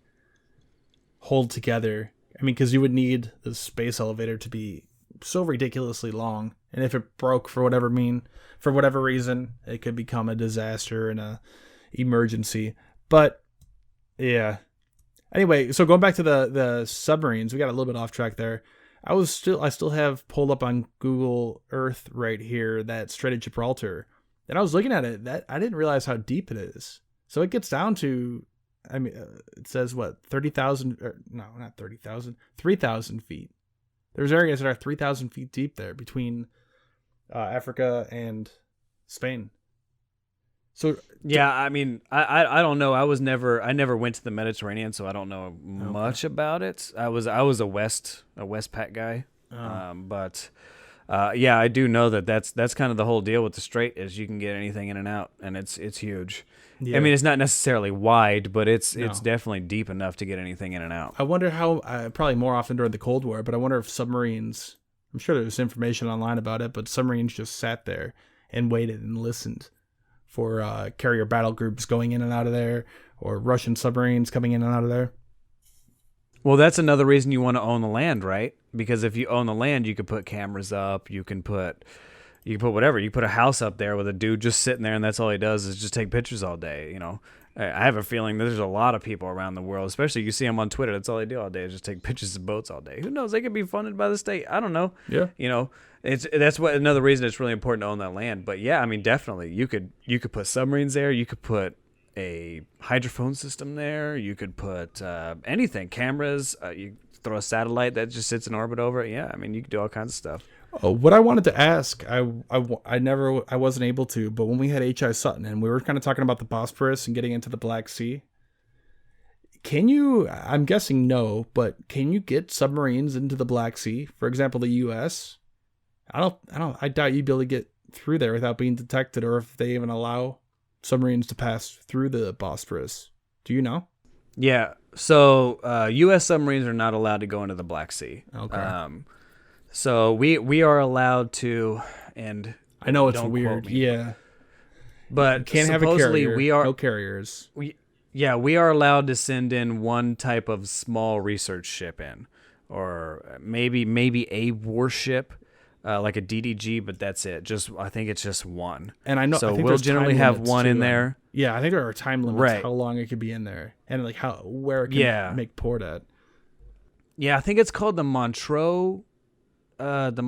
hold together. I mean, because you would need the space elevator to be so ridiculously long, and if it broke for whatever reason, it could become a disaster and a emergency. But yeah. Anyway, so going back to the submarines, we got a little bit off track there. I still have pulled up on Google Earth right here that Strait of Gibraltar, and I was looking at it. That I didn't realize how deep it is. So it gets down to, I mean, it says what 30,000? No, not 30,000. 3,000 feet. There's areas that are 3,000 feet deep there between Africa and Spain. So yeah, I mean, I don't know. I never went to the Mediterranean, so I don't know much about it. I was a West Pat guy, but yeah, I do know that's kind of the whole deal with the strait is you can get anything in and out, and it's huge. Yeah. I mean, it's not necessarily wide, but it's definitely deep enough to get anything in and out. I wonder how, probably more often during the Cold War, but I wonder if submarines, I'm sure there's information online about it, but submarines just sat there and waited and listened for carrier battle groups going in and out of there, or Russian submarines coming in and out of there. Well, that's another reason you want to own the land, right? Because if you own the land, you could put cameras up, you can put whatever. You put a house up there with a dude just sitting there, and that's all he does is just take pictures all day. I have a feeling that there's a lot of people around the world, especially you see them on Twitter. That's all they do all day is just take pictures of boats all day. Who knows? They could be funded by the state. I don't know. Yeah. That's what another reason it's really important to own that land. But yeah, I mean, definitely you could put submarines there. You could put a hydrophone system there. You could put anything, cameras. You throw a satellite that just sits in orbit over it. Yeah, I mean, you could do all kinds of stuff. Oh, what I wanted to ask, I wasn't able to, but when we had H.I. Sutton and we were kind of talking about the Bosphorus and getting into the Black Sea, can you, I'm guessing no, but can you get submarines into the Black Sea? For example, the U.S.? I doubt you'd be able to get through there without being detected, or if they even allow submarines to pass through the Bosphorus. Do you know? Yeah. So U.S. submarines are not allowed to go into the Black Sea. Okay. So we are allowed to, and I know it's weird, yeah. But you can't have a carrier. No carriers. We are allowed to send in one type of small research ship in, or maybe a warship, like a DDG, but that's it. I think it's just one. And I know. So I think we'll generally have one in there. Yeah, I think there are time limits right. How long it could be in there, and like where it can make port at. Yeah, I think it's called the Montreux. Ruling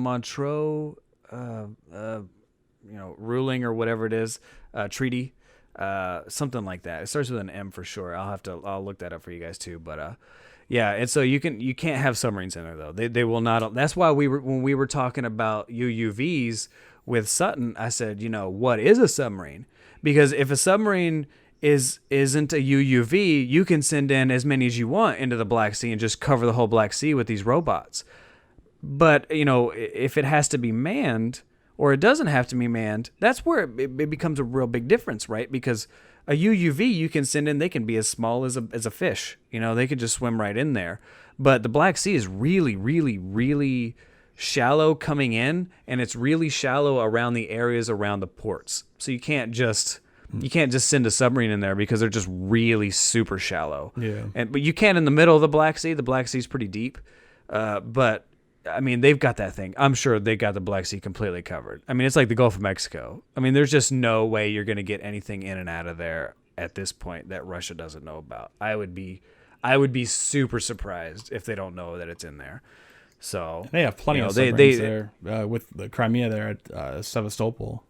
or whatever it is, treaty, something like that. It starts with an M for sure. I'll look that up for you guys too. But yeah, and so you can't have submarines in there though. They will not. That's why when we were talking about UUVs with Sutton, I said, what is a submarine? Because if a submarine isn't a UUV, you can send in as many as you want into the Black Sea and just cover the whole Black Sea with these robots. But, if it has to be manned or it doesn't have to be manned, that's where it becomes a real big difference, right? Because a UUV you can send in, they can be as small as a fish. They could just swim right in there. But the Black Sea is really, really, really shallow coming in, and it's really shallow around the areas around the ports. So you can't just send a submarine in there because they're just really super shallow. Yeah. But you can in the middle of the Black Sea. The Black Sea is pretty deep. But I mean, they've got that thing. I'm sure they got the Black Sea completely covered. I mean, it's like the Gulf of Mexico. I mean, there's just no way you're going to get anything in and out of there at this point that Russia doesn't know about. I would be super surprised if they don't know that it's in there. So They have plenty of submarines there with the Crimea there at Sevastopol.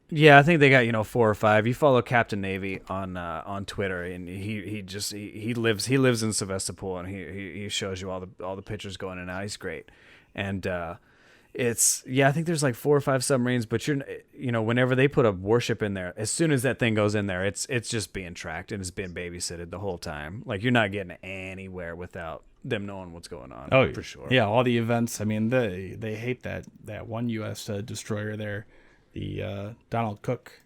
Yeah, I think they got 4 or 5. You follow Captain Navy on Twitter, and he lives in Sevastopol, and he shows you all the pictures going in and out. He's great, and I think there's like 4 or 5 submarines, but whenever they put a warship in there, as soon as that thing goes in there, it's just being tracked and it's being babysitted the whole time. Like you're not getting anywhere without them knowing what's going on. Oh, for sure. Yeah, all the events. I mean, they hate that one U.S. destroyer there. The Donald Cook.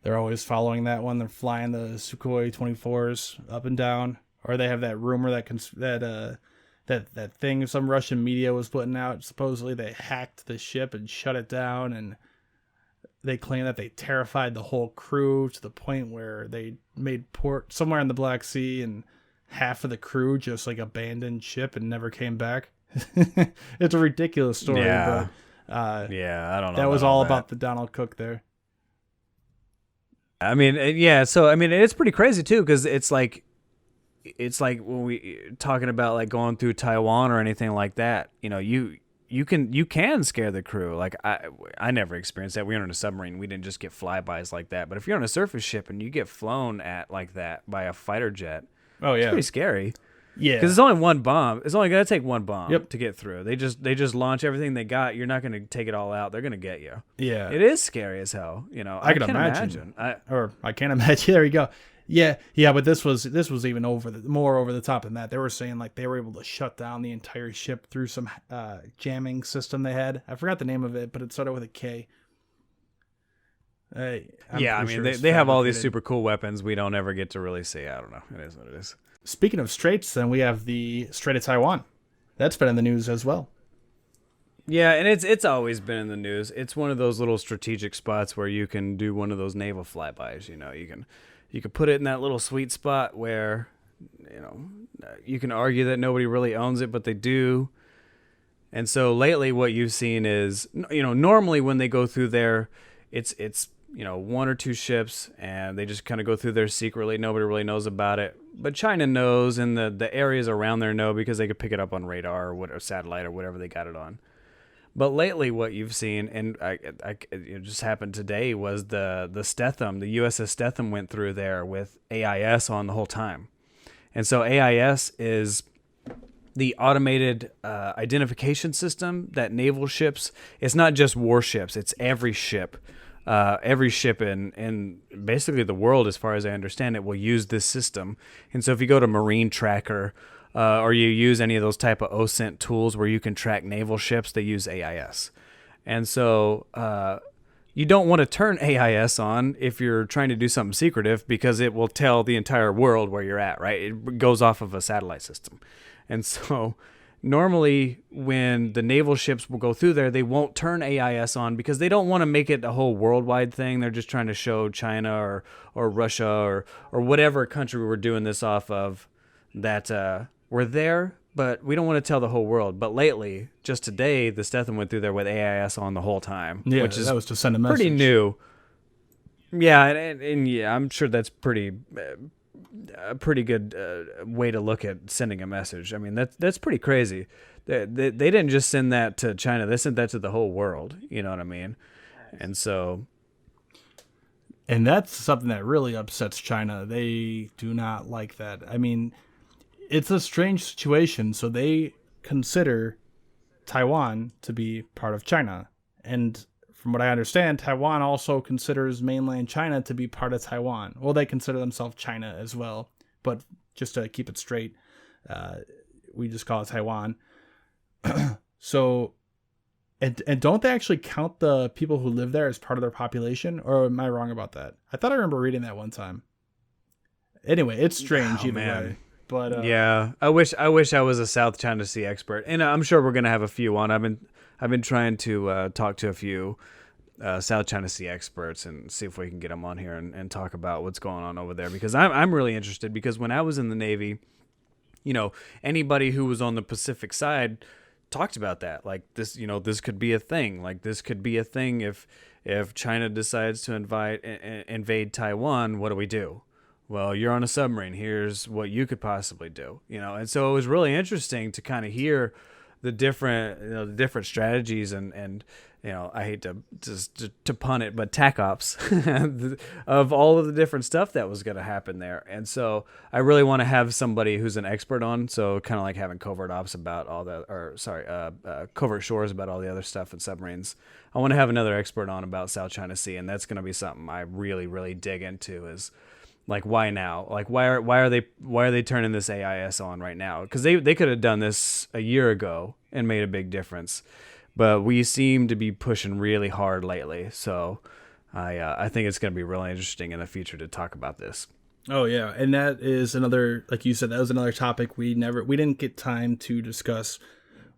They're always following that one. They're flying the Sukhoi 24s up and down. Or they have that rumor that thing some Russian media was putting out. Supposedly they hacked the ship and shut it down, and they claim that they terrified the whole crew to the point where they made port somewhere in the Black Sea, and half of the crew just like abandoned ship and never came back. It's a ridiculous story, but I don't know. That was all about the Donald Cook there. I mean, so I mean, it's pretty crazy too, because it's like when we talking about like going through Taiwan or anything like that. You can scare the crew. Like I never experienced that. We were in a submarine. We didn't just get flybys like that. But if you're on a surface ship and you get flown at like that by a fighter jet, it's pretty scary. Yeah, because it's only one bomb. It's only gonna take one bomb to get through. They just launch everything they got. You're not gonna take it all out. They're gonna get you. Yeah, it is scary as hell. I can imagine. I can't imagine. There you go. Yeah. But this was even more over the top than that. They were saying like they were able to shut down the entire ship through some jamming system they had. I forgot the name of it, but it started with a K. They have all these super cool weapons we don't ever get to really see. I don't know. It is what it is. Speaking of straits, then we have the Strait of Taiwan. That's been in the news as well. Yeah, and it's always been in the news. It's one of those little strategic spots where you can do one of those naval flybys. You can put it in that little sweet spot where you can argue that nobody really owns it, but they do. And so lately, what you've seen is normally when they go through there, it's 1 or 2 ships, and they just kind of go through there secretly. Nobody really knows about it. But China knows, and the areas around there know, because they could pick it up on radar or satellite or whatever they got it on. But lately what you've seen, and it just happened today, was the Stethem, the USS Stethem went through there with AIS on the whole time. And so AIS is the automated identification system that naval ships, it's not just warships, it's every ship. Every ship in basically the world, as far as I understand it, will use this system. And so if you go to Marine Tracker or you use any of those type of OSINT tools where you can track naval ships, they use AIS. And so you don't want to turn AIS on if you're trying to do something secretive, because it will tell the entire world where you're at, right? It goes off of a satellite system. And so normally when the naval ships will go through there, they won't turn AIS on because they don't want to make it a whole worldwide thing. They're just trying to show China or Russia or whatever country we're doing this off of that we're there, but we don't want to tell the whole world. But lately, just today, the Stethem went through there with AIS on the whole time, which is that was to send a message. Pretty new. Yeah, and yeah, I'm sure that's a pretty good way to look at sending a message. I mean, that's pretty crazy. They didn't just send that to China; they sent that to the whole world. You know what I mean? And so, and that's something that really upsets China. They do not like that. I mean, it's a strange situation. So they consider Taiwan to be part of China, and from what I understand, Taiwan also considers mainland China to be part of Taiwan. Well, they consider themselves China as well, but just to keep it straight, we just call it Taiwan. So, and don't they actually count the people who live there as part of their population? Or am I wrong about that? I thought I remember reading that one time. Anyway, it's strange either way. But yeah, I wish I was a South China Sea expert, and I'm sure we're gonna have a few on. I've been trying to talk to a few South China Sea experts and see if we can get them on here and talk about what's going on over there, because I'm really interested. Because when I was in the Navy, anybody who was on the Pacific side talked about that, like this, this could be a thing. Like this could be a thing if China decides to invade Taiwan. What do we do? well, you're on a submarine. Here's what you could possibly do, And so it was really interesting to kind of hear the different strategies and I hate to pun it, but tac ops of all of the different stuff that was going to happen there. And so I really want to have somebody who's an expert on, so kind of like having covert ops about all that, covert shores about all the other stuff in submarines. I want to have another expert on about South China Sea, and that's going to be something I really, really dig into is like, why now? Like, why are they turning this AIS on right now? Because they could have done this a year ago and made a big difference. But we seem to be pushing really hard lately, so I think it's going to be really interesting in the future to talk about this. Oh yeah, and that is another, like you said, that was another topic we didn't get time to discuss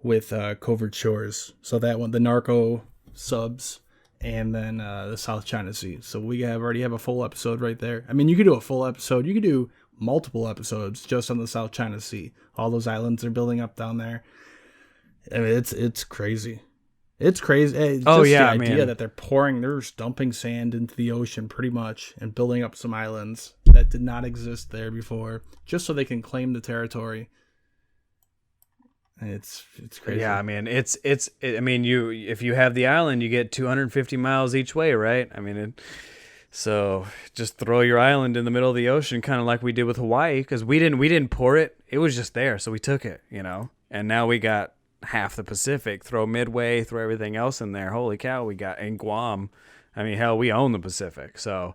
with Covert Shores. So that one, the narco subs, and then the South China Sea. So we already have a full episode right there. I mean, you could do a full episode. You could do multiple episodes just on the South China Sea. All those islands are building up down there. I mean, it's crazy. It's crazy. It's just the idea that they're just dumping sand into the ocean pretty much and building up some islands that did not exist there before, just so they can claim the territory. It's crazy. Yeah, I mean, if you have the island, you get 250 miles each way, right? I mean, so just throw your island in the middle of the ocean, kind of like we did with Hawaii, because we didn't pour it. It was just there, so we took it, and now we got half the Pacific, throw Midway, throw everything else in there. Holy cow, we got in Guam. I mean, hell, we own the Pacific. So,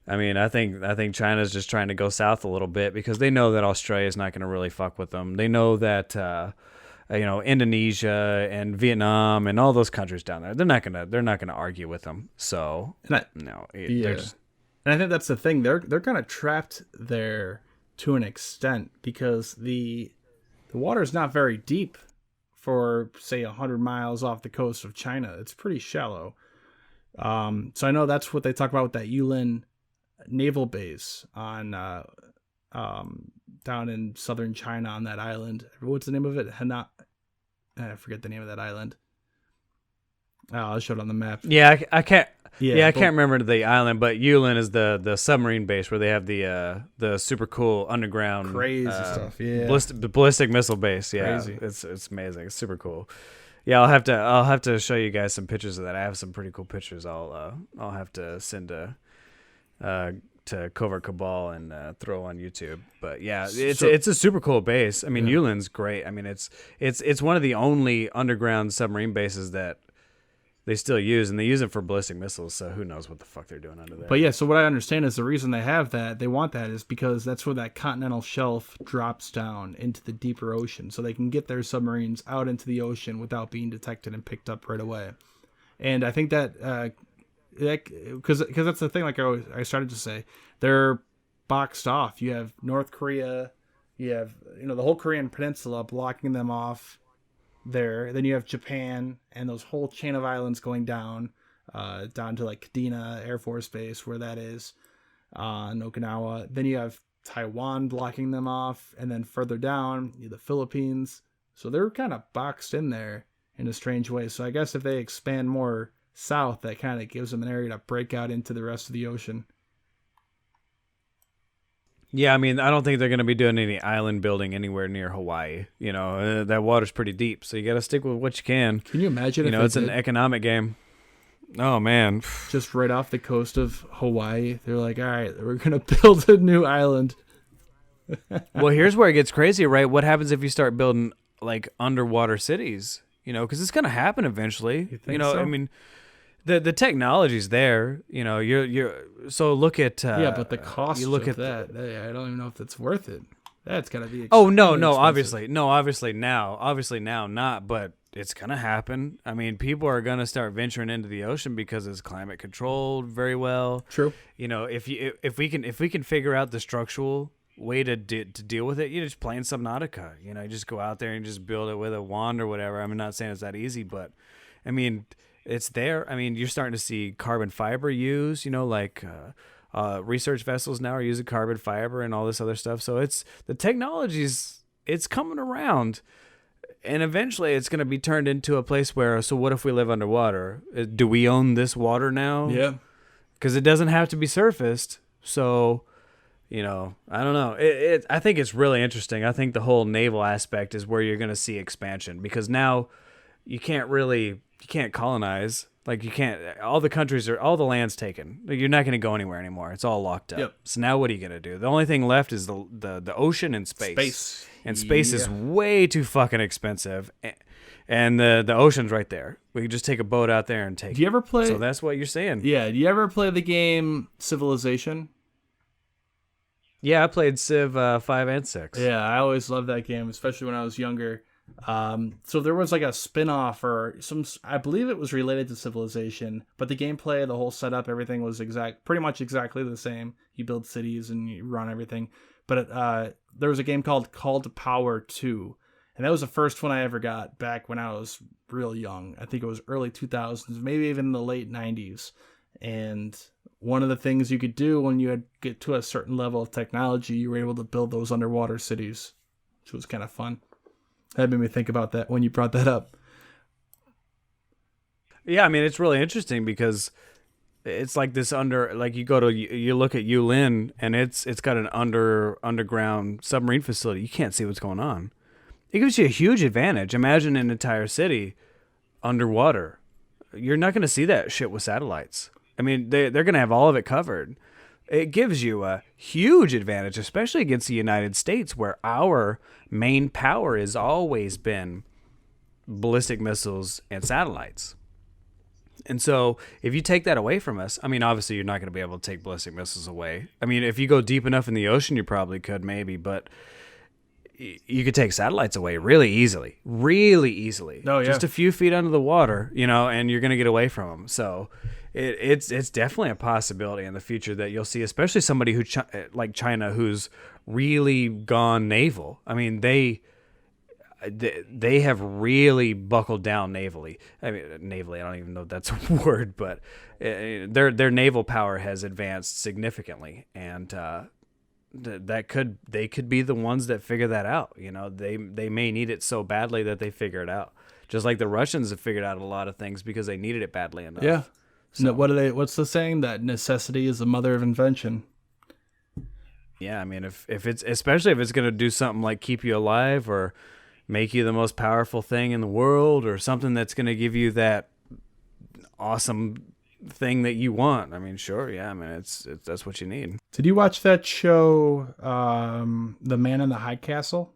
I mean, I think China's just trying to go south a little bit because they know that Australia's not going to really fuck with them. They know that Indonesia and Vietnam and all those countries down there, they're not gonna argue with them. So, and I think that's the thing. They're kind of trapped there to an extent because the water is not very deep. For say 100 miles off the coast of China, it's pretty shallow. So I know that's what they talk about with that Yulin naval base on down in southern China on that island. What's the name of it? I forget the name of that island. I'll show it on the map. Yeah, I can't. Yeah, I can't remember the island, but Yulin is the submarine base where they have the super cool underground crazy stuff. Yeah, ballistic missile base. Yeah, crazy. It's amazing. It's super cool. Yeah, I'll have to show you guys some pictures of that. I have some pretty cool pictures. I'll have to send to Covert Cabal and throw on YouTube. But yeah, it's a super cool base. I mean, Yulin's great. I mean, it's one of the only underground submarine bases that they still use, and they use it for ballistic missiles, so who knows what the fuck they're doing under there. But yeah, so what I understand is the reason they want that is because that's where that continental shelf drops down into the deeper ocean, so they can get their submarines out into the ocean without being detected and picked up right away. And I think that, because that's the thing, like I started to say, they're boxed off. You have North Korea, you have the whole Korean peninsula blocking them off there. Then you have Japan and those whole chain of islands going down to like Kadena Air Force Base, where that is, in Okinawa. Then you have Taiwan blocking them off, and then further down, the Philippines. So they're kind of boxed in there in a strange way. So I guess if they expand more south, that kind of gives them an area to break out into the rest of the ocean. Yeah, I mean, I don't think they're going to be doing any island building anywhere near Hawaii. That water's pretty deep, so you got to stick with what you can. Can you imagine if it's an economic game? Oh, man. Just right off the coast of Hawaii, they're like, all right, we're going to build a new island. Well, here's where it gets crazy, right? What happens if you start building, like, underwater cities? Because it's going to happen eventually. You think so? I mean, the technology's there. You're so look at but the cost you look of that. I don't even know if that's worth it. That's gotta be. Oh no, expensive. obviously now not, but it's gonna happen. I mean, people are gonna start venturing into the ocean because it's climate controlled very well. True. If we can figure out the structural way to deal with it, you just play in Subnautica. You just go out there and just build it with a wand or whatever. I'm not saying it's that easy, but I mean, it's there. I mean, you're starting to see carbon fiber used, research vessels now are using carbon fiber and all this other stuff. So the technology's coming around, and eventually it's going to be turned into a place where, so what if we live underwater? Do we own this water now? Yeah. Because it doesn't have to be surfaced. So, I don't know. I think it's really interesting. I think the whole naval aspect is where you're going to see expansion, because now you can't colonize. Like, you can't, all the land's taken. Like, you're not going to go anywhere anymore. It's all locked up. Yep. So now what are you going to do? The only thing left is the ocean and space. And space is way too fucking expensive. And the ocean's right there. We can just take a boat out there and take it. Do you ever play? So that's what you're saying. Yeah. Do you ever play the game Civilization? Yeah, I played Civ 5 and 6. Yeah, I always loved that game, especially when I was younger. So there was like a spin-off or I believe it was related to Civilization, but the gameplay, the whole setup, everything was pretty much exactly the same. You build cities and you run everything. But there was a game called Call to Power 2, and that was the first one I ever got back when I was real young. I think it was early 2000s, maybe even the late 90s. And one of the things you could do when you get to a certain level of technology, you were able to build those underwater cities, which was kind of fun. That made me think about that when you brought that up. Yeah, I mean, it's really interesting because it's like this you look at Yulin and it's got an underground submarine facility. You can't see what's going on. It gives you a huge advantage. Imagine an entire city underwater. You're not going to see that shit with satellites. I mean, they're going to have all of it covered. It gives you a huge advantage, especially against the United States, where our main power has always been ballistic missiles and satellites. And so if you take that away from us, I mean, obviously you're not going to be able to take ballistic missiles away. I mean, if you go deep enough in the ocean, you probably could maybe, but you could take satellites away really easily. Oh, yeah. Just a few feet under the water, and you're going to get away from them. So it's definitely a possibility in the future that you'll see, especially somebody like China, who's really gone naval. I mean, they have really buckled down navally. I mean, navally, I don't even know if that's a word, but their naval power has advanced significantly, and they could be the ones that figure that out. They may need it so badly that they figure it out. Just like the Russians have figured out a lot of things because they needed it badly enough. Yeah. So, what's the saying? That necessity is the mother of invention. Yeah, I mean, especially if it's going to do something like keep you alive or make you the most powerful thing in the world, or something that's going to give you that awesome thing that you want. I mean, sure, yeah. I mean, that's what you need. Did you watch that show, The Man in the High Castle?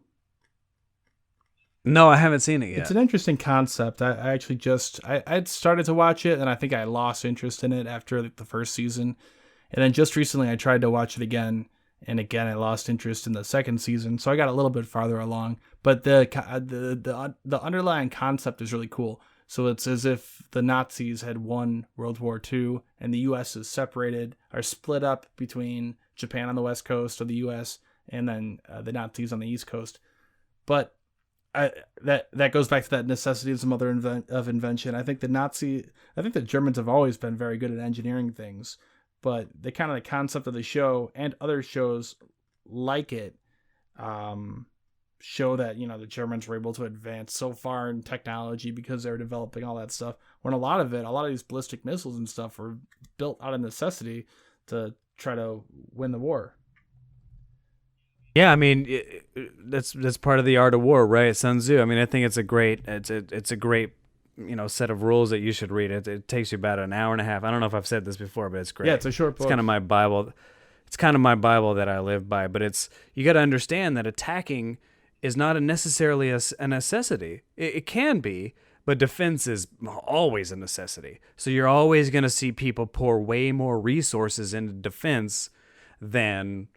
No, I haven't seen it yet. It's an interesting concept. I actually I'd started to watch it, and I think I lost interest in it after the first season. And then just recently I tried to watch it again, and again I lost interest in the second season. So I got a little bit farther along. But the underlying concept is really cool. So it's as if the Nazis had won World War II, and the U.S. is split up between Japan on the west coast of the U.S. and then the Nazis on the east coast. But that goes back to that necessity is the mother of invention. I think the Germans have always been very good at engineering things, but the concept of the show and other shows like it show that the Germans were able to advance so far in technology because they were developing all that stuff. When a lot of these ballistic missiles and stuff were built out of necessity to try to win the war. Yeah, I mean, that's part of the art of war, right? Sun Tzu. I mean, I think it's a great set of rules that you should read. It takes you about an hour and a half. I don't know if I've said this before, but it's great. Yeah, it's a short book. It's kind of my Bible. It's kind of my Bible that I live by. But you got to understand that attacking is not necessarily a necessity. It can be, but defense is always a necessity. So you're always going to see people pour way more resources into defense than.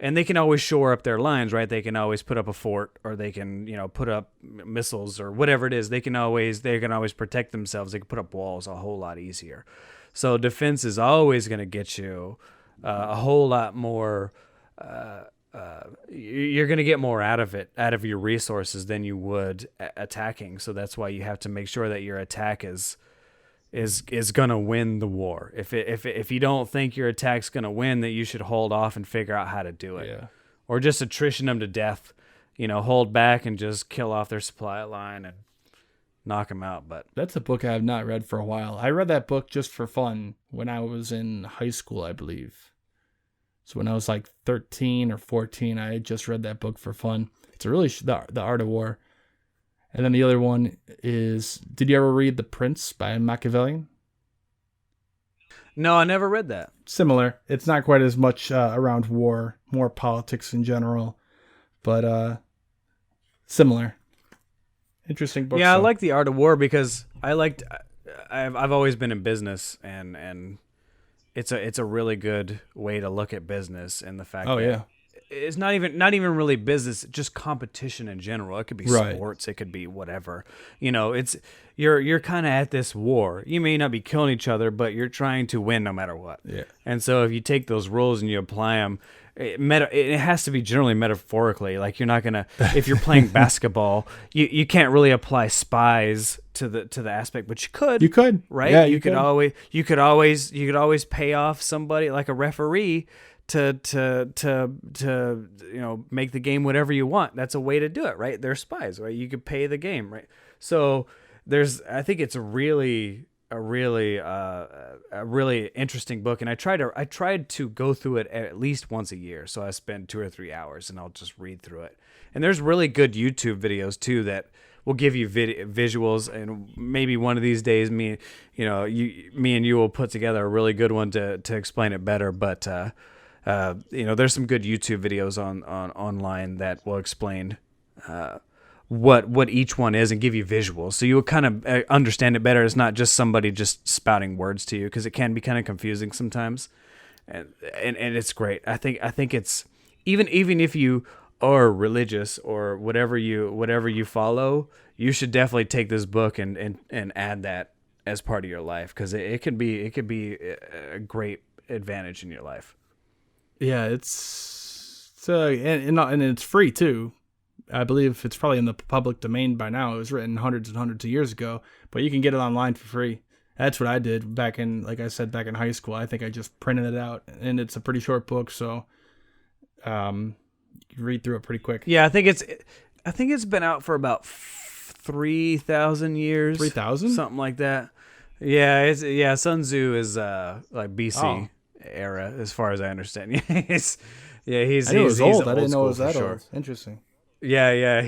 And they can always shore up their lines, right? They can always put up a fort, or they can, put up missiles or whatever it is. They can always protect themselves. They can put up walls a whole lot easier. So defense is always going to get you a whole lot more. You're going to get more out of your resources than you would attacking. So that's why you have to make sure that your attack is going to win the war. If you don't think your attack's going to win, that you should hold off and figure out how to do it. Yeah. Or just attrition them to death, hold back and just kill off their supply line and knock them out. But that's a book I have not read for a while. I read that book just for fun when I was in high school, I believe. So when I was like 13 or 14, I had just read that book for fun. It's a really the Art of War. And then the other one is, did you ever read The Prince by Machiavelli? No, I never read that. Similar. It's not quite as much around war, more politics in general, but similar. Interesting book. Yeah, I like The Art of War because I've always been in business, and it's a really good way to look at business and the fact that it's not even really business, just competition in general. It could be sports, it could be whatever. It's you're kind of at this war. You may not be killing each other, but you're trying to win no matter what. Yeah. And so if you take those rules and you apply them, it has to be generally metaphorically. Like you're not gonna, if you're playing basketball, you can't really apply spies to the aspect, but you could. You could, right? Yeah, you could always pay off somebody like a referee to make the game whatever you want. That's a way to do it, right? They're spies, right? You could pay the game, right? So I think it's a really interesting book, and I tried to go through it at least once a year. So I spend 2 or 3 hours, and I'll just read through it. And there's really good YouTube videos too that will give you visuals, and maybe one of these days, me and you will put together a really good one to explain it better. But there's some good YouTube videos online that will explain what each one is and give you visuals, so you will kind of understand it better. It's not just somebody just spouting words to you, because it can be kind of confusing sometimes, and it's great. I think it's even if you are religious or whatever you follow, you should definitely take this book and add that as part of your life, because it could be a great advantage in your life. Yeah, and it's free too. I believe it's probably in the public domain by now. It was written hundreds and hundreds of years ago, but you can get it online for free. That's what I did back in high school. I think I just printed it out, and it's a pretty short book, so you can read through it pretty quick. Yeah, I think it's been out for about 3,000 years. 3,000? Something like that. Yeah, Sun Tzu is like BC era, as far as I understand. He's old. I didn't know it was that old. old. Interesting. Yeah,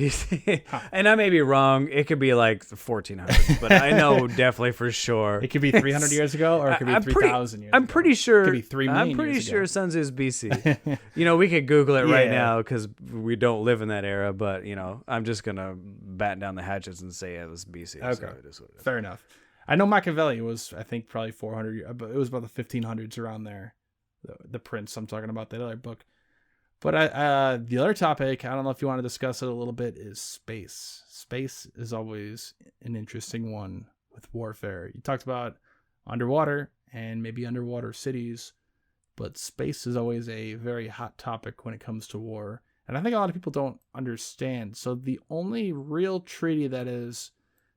and I may be wrong. It could be like the 1400s, but I know definitely for sure. It could be 300 years ago, or it could be 3,000 years ago. I'm pretty sure. It could be 3 million I'm pretty years sure ago. Sun Tzu is BC. We could Google it right now, because we don't live in that era. But I'm just gonna batten down the hatches and say it was BC. Okay, so it is what it is. Fair enough. I know Machiavelli was, I think, probably 400, but it was about the 1500s around there. The Prince, I'm talking about, that other book. But the other topic, I don't know if you want to discuss it a little bit, is space. Space is always an interesting one with warfare. You talked about underwater and maybe underwater cities, but space is always a very hot topic when it comes to war. And I think a lot of people don't understand. So the only real treaty that is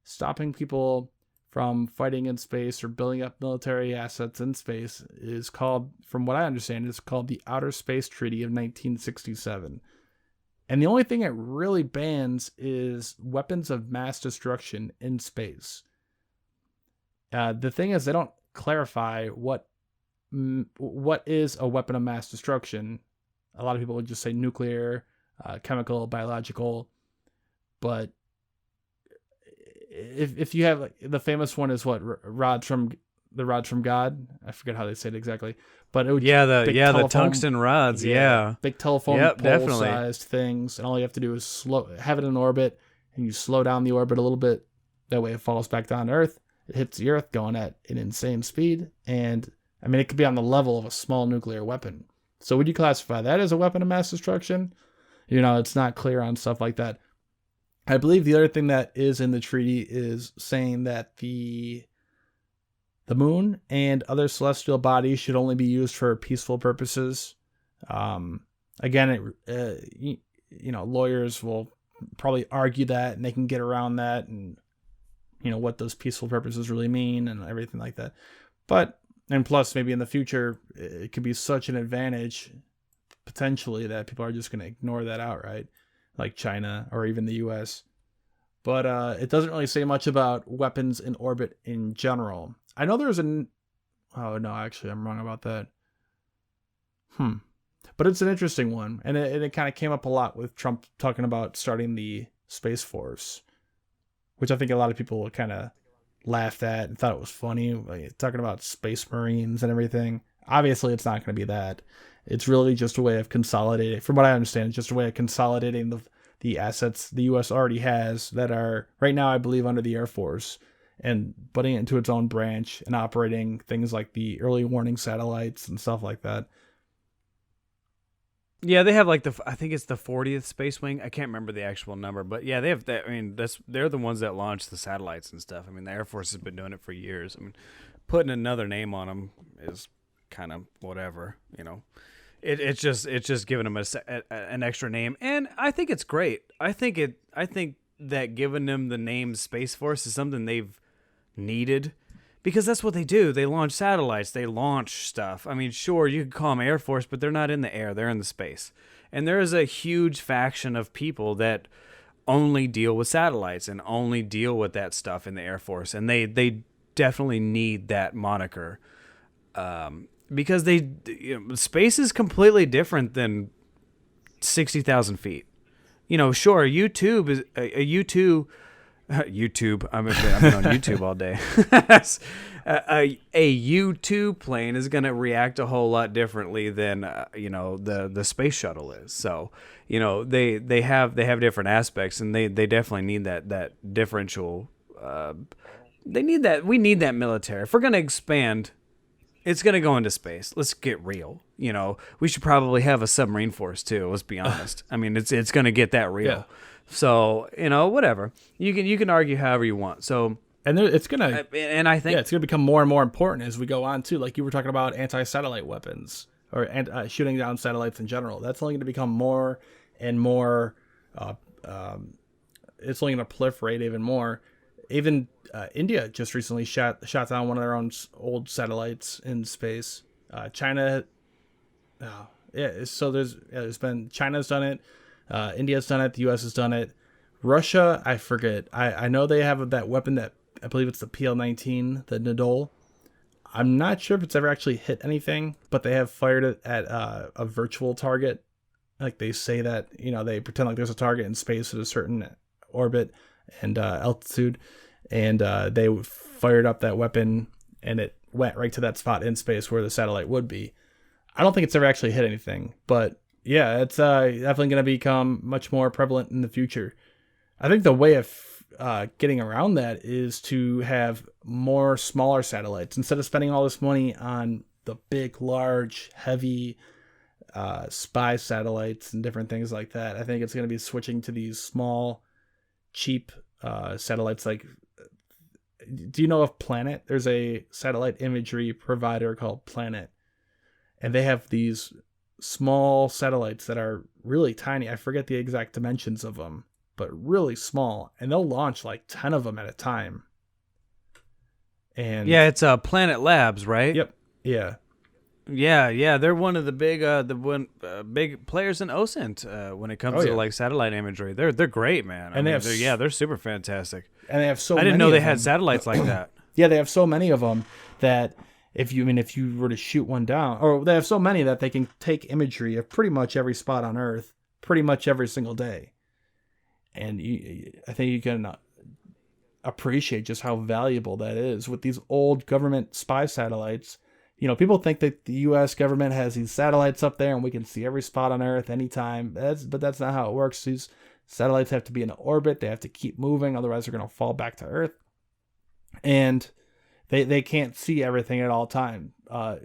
stopping people from fighting in space or building up military assets in space is called, from what I understand, it's called the Outer Space Treaty of 1967. And the only thing it really bans is weapons of mass destruction in space. The thing is, they don't clarify what is a weapon of mass destruction. A lot of people would just say nuclear, chemical, biological, but if you have, the famous one is what, rods from God. I forget how they say it exactly, but it would, the tungsten rods, big telephone pole definitely sized things, and all you have to do is have it in orbit, and you slow down the orbit a little bit. That way, it falls back down to Earth. It hits the Earth going at an insane speed, and I mean, it could be on the level of a small nuclear weapon. So would you classify that as a weapon of mass destruction? It's not clear on stuff like that. I believe the other thing that is in the treaty is saying that the moon and other celestial bodies should only be used for peaceful purposes. Again, lawyers will probably argue that, and they can get around that, and what those peaceful purposes really mean and everything like that. And plus, maybe in the future, it could be such an advantage potentially that people are just going to ignore that outright, like China or even the US. But it doesn't really say much about weapons in orbit in general. I know there's oh no, actually I'm wrong about that. But it's an interesting one, and it kind of came up a lot with Trump talking about starting the Space Force, which I think a lot of people kind of laughed at and thought it was funny, like, talking about Space Marines and everything. Obviously, it's not going to be that. It's really just a way of consolidating. From what I understand, it's just a way of consolidating the assets the U.S. already has that are right now, I believe, under the Air Force, and putting it into its own branch and operating things like the early warning satellites and stuff like that. Yeah, they have like I think it's the 40th Space Wing. I can't remember the actual number, but yeah, they have that. I mean, they're the ones that launch the satellites and stuff. I mean, the Air Force has been doing it for years. I mean, putting another name on them is kind of whatever, you know. It's just giving them an extra name, and I think it's great. I think that giving them the name Space Force is something they've needed. Because that's what they do. They launch satellites. They launch stuff. I mean, sure, you could call them Air Force, but they're not in the air. They're in the space. And there is a huge faction of people that only deal with satellites and only deal with that stuff in the Air Force. And they definitely need that moniker. Because space is completely different than 60,000 feet. You know, sure, YouTube is a YouTube. I've been on YouTube all day. A U-2 plane is going to react a whole lot differently than the space shuttle is. So they have different aspects, and they definitely need that differential. They need that. We need that military. If we're going to expand, it's going to go into space. Let's get real. We should probably have a submarine force too. Let's be honest. I mean, it's going to get that real. Yeah. So, whatever. You can argue however you want. So, and it's going to, and I think it's going to become more and more important as we go on too. Like you were talking about anti-satellite weapons or shooting down satellites in general. That's only going to become more and more, it's only going to proliferate even more. Even India just recently shot down one of their own old satellites in space. China, so there's been, China's done it. India's done it. The U.S. has done it. Russia, I forget. I know they have that weapon that I believe it's the PL-19, the Nadol. I'm not sure if it's ever actually hit anything, but they have fired it at a virtual target. Like they say that, they pretend like there's a target in space at a certain orbit and altitude, and they fired up that weapon and it went right to that spot in space where the satellite would be. I don't think it's ever actually hit anything, but yeah, it's definitely going to become much more prevalent in the future. I think the way of getting around that is to have more smaller satellites. Instead of spending all this money on the big, large, heavy spy satellites and different things like that, I think it's going to be switching to these small, cheap satellites. Like, do you know of Planet? There's a satellite imagery provider called Planet, and they have these small satellites that are really tiny. I forget the exact dimensions of them, but really small, and they'll launch like 10 of them at a time. And yeah, it's Planet Labs, right? Yep. Yeah. Yeah. They're one of the big big players in OSINT when it comes to like satellite imagery. They're great, man. And they're super fantastic. And they have so. I didn't know they had satellites like that. Yeah, they have so many of them that if you were to shoot one down, or they have so many that they can take imagery of pretty much every spot on Earth, pretty much every single day. And I think you can appreciate just how valuable that is with these old government spy satellites. People think that the U.S. government has these satellites up there and we can see every spot on Earth anytime. But that's not how it works. These satellites have to be in orbit. They have to keep moving. Otherwise, they're going to fall back to Earth. And they can't see everything at all time.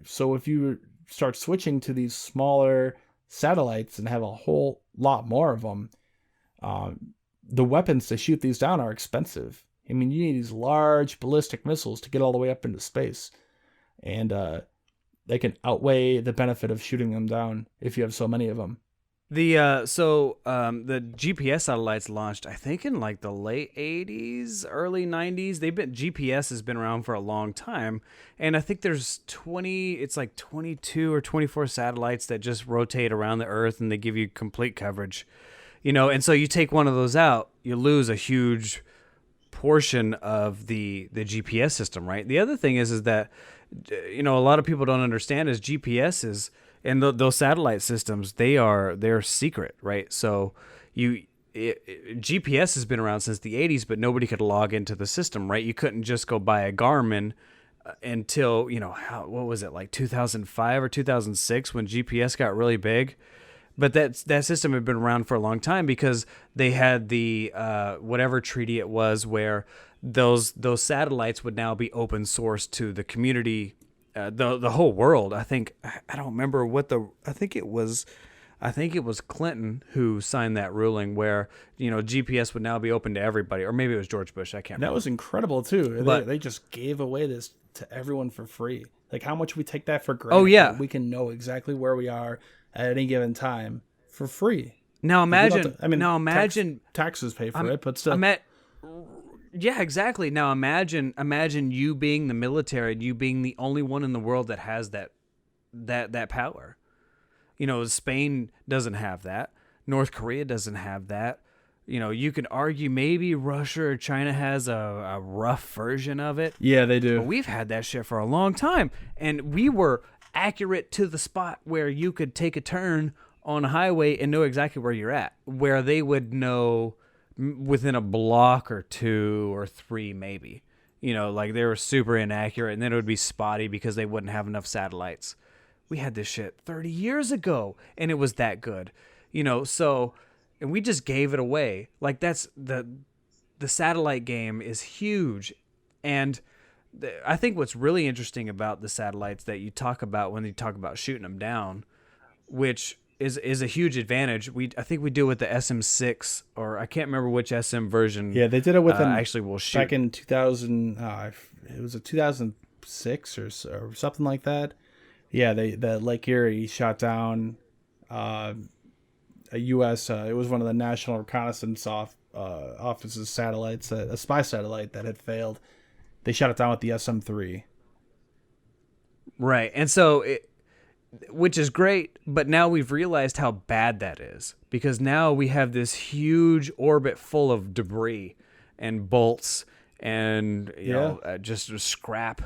So if you start switching to these smaller satellites and have a whole lot more of them, the weapons to shoot these down are expensive. I mean, you need these large ballistic missiles to get all the way up into space. And they can outweigh the benefit of shooting them down if you have so many of them. The GPS satellites launched, I think, in like the late 80s, early 90s. GPS has been around for a long time, and I think there's 22 or 24 satellites that just rotate around the Earth, and they give you complete coverage. And so you take one of those out, you lose a huge portion of the GPS system, right? The other thing is that a lot of people don't understand is GPS And those satellite systems, they're secret, right? So GPS has been around since the 80s, but nobody could log into the system, right? You couldn't just go buy a Garmin until, what was it, like 2005 or 2006 when GPS got really big. But that system had been around for a long time because they had the whatever treaty it was where those satellites would now be open source to the community, the whole world. I don't remember I think it was Clinton who signed that ruling where GPS would now be open to everybody, or maybe it was George Bush. I can't remember. That was incredible too. But they just gave away this to everyone for free. Like how much we take that for granted. Oh yeah, we can know exactly where we are at any given time for free. Now imagine, taxes pay for it, but still. Yeah, exactly. Now imagine you being the military, and you being the only one in the world that has that power. Spain doesn't have that. North Korea doesn't have that. You can argue maybe Russia or China has a rough version of it. Yeah, they do. But we've had that shit for a long time, and we were accurate to the spot where you could take a turn on a highway and know exactly where you're at, where they would know within a block or 2 or 3 maybe. Like they were super inaccurate, and then it would be spotty because they wouldn't have enough satellites. We had this shit 30 years ago, and it was that good. So, and we just gave it away. Like that's the satellite game is huge. And I think what's really interesting about the satellites that you talk about when you talk about shooting them down, which is a huge advantage. I think we do it with the SM6, or I can't remember which SM version. Yeah, they did it with actually we'll shoot back in 2000. It was a 2006 or something like that. Yeah, the Lake Erie shot down a U.S. It was one of the National Reconnaissance Office's satellites, a spy satellite that had failed. They shot it down with the SM-3. Right, and so which is great, but now we've realized how bad that is, because now we have this huge orbit full of debris and bolts and just scrap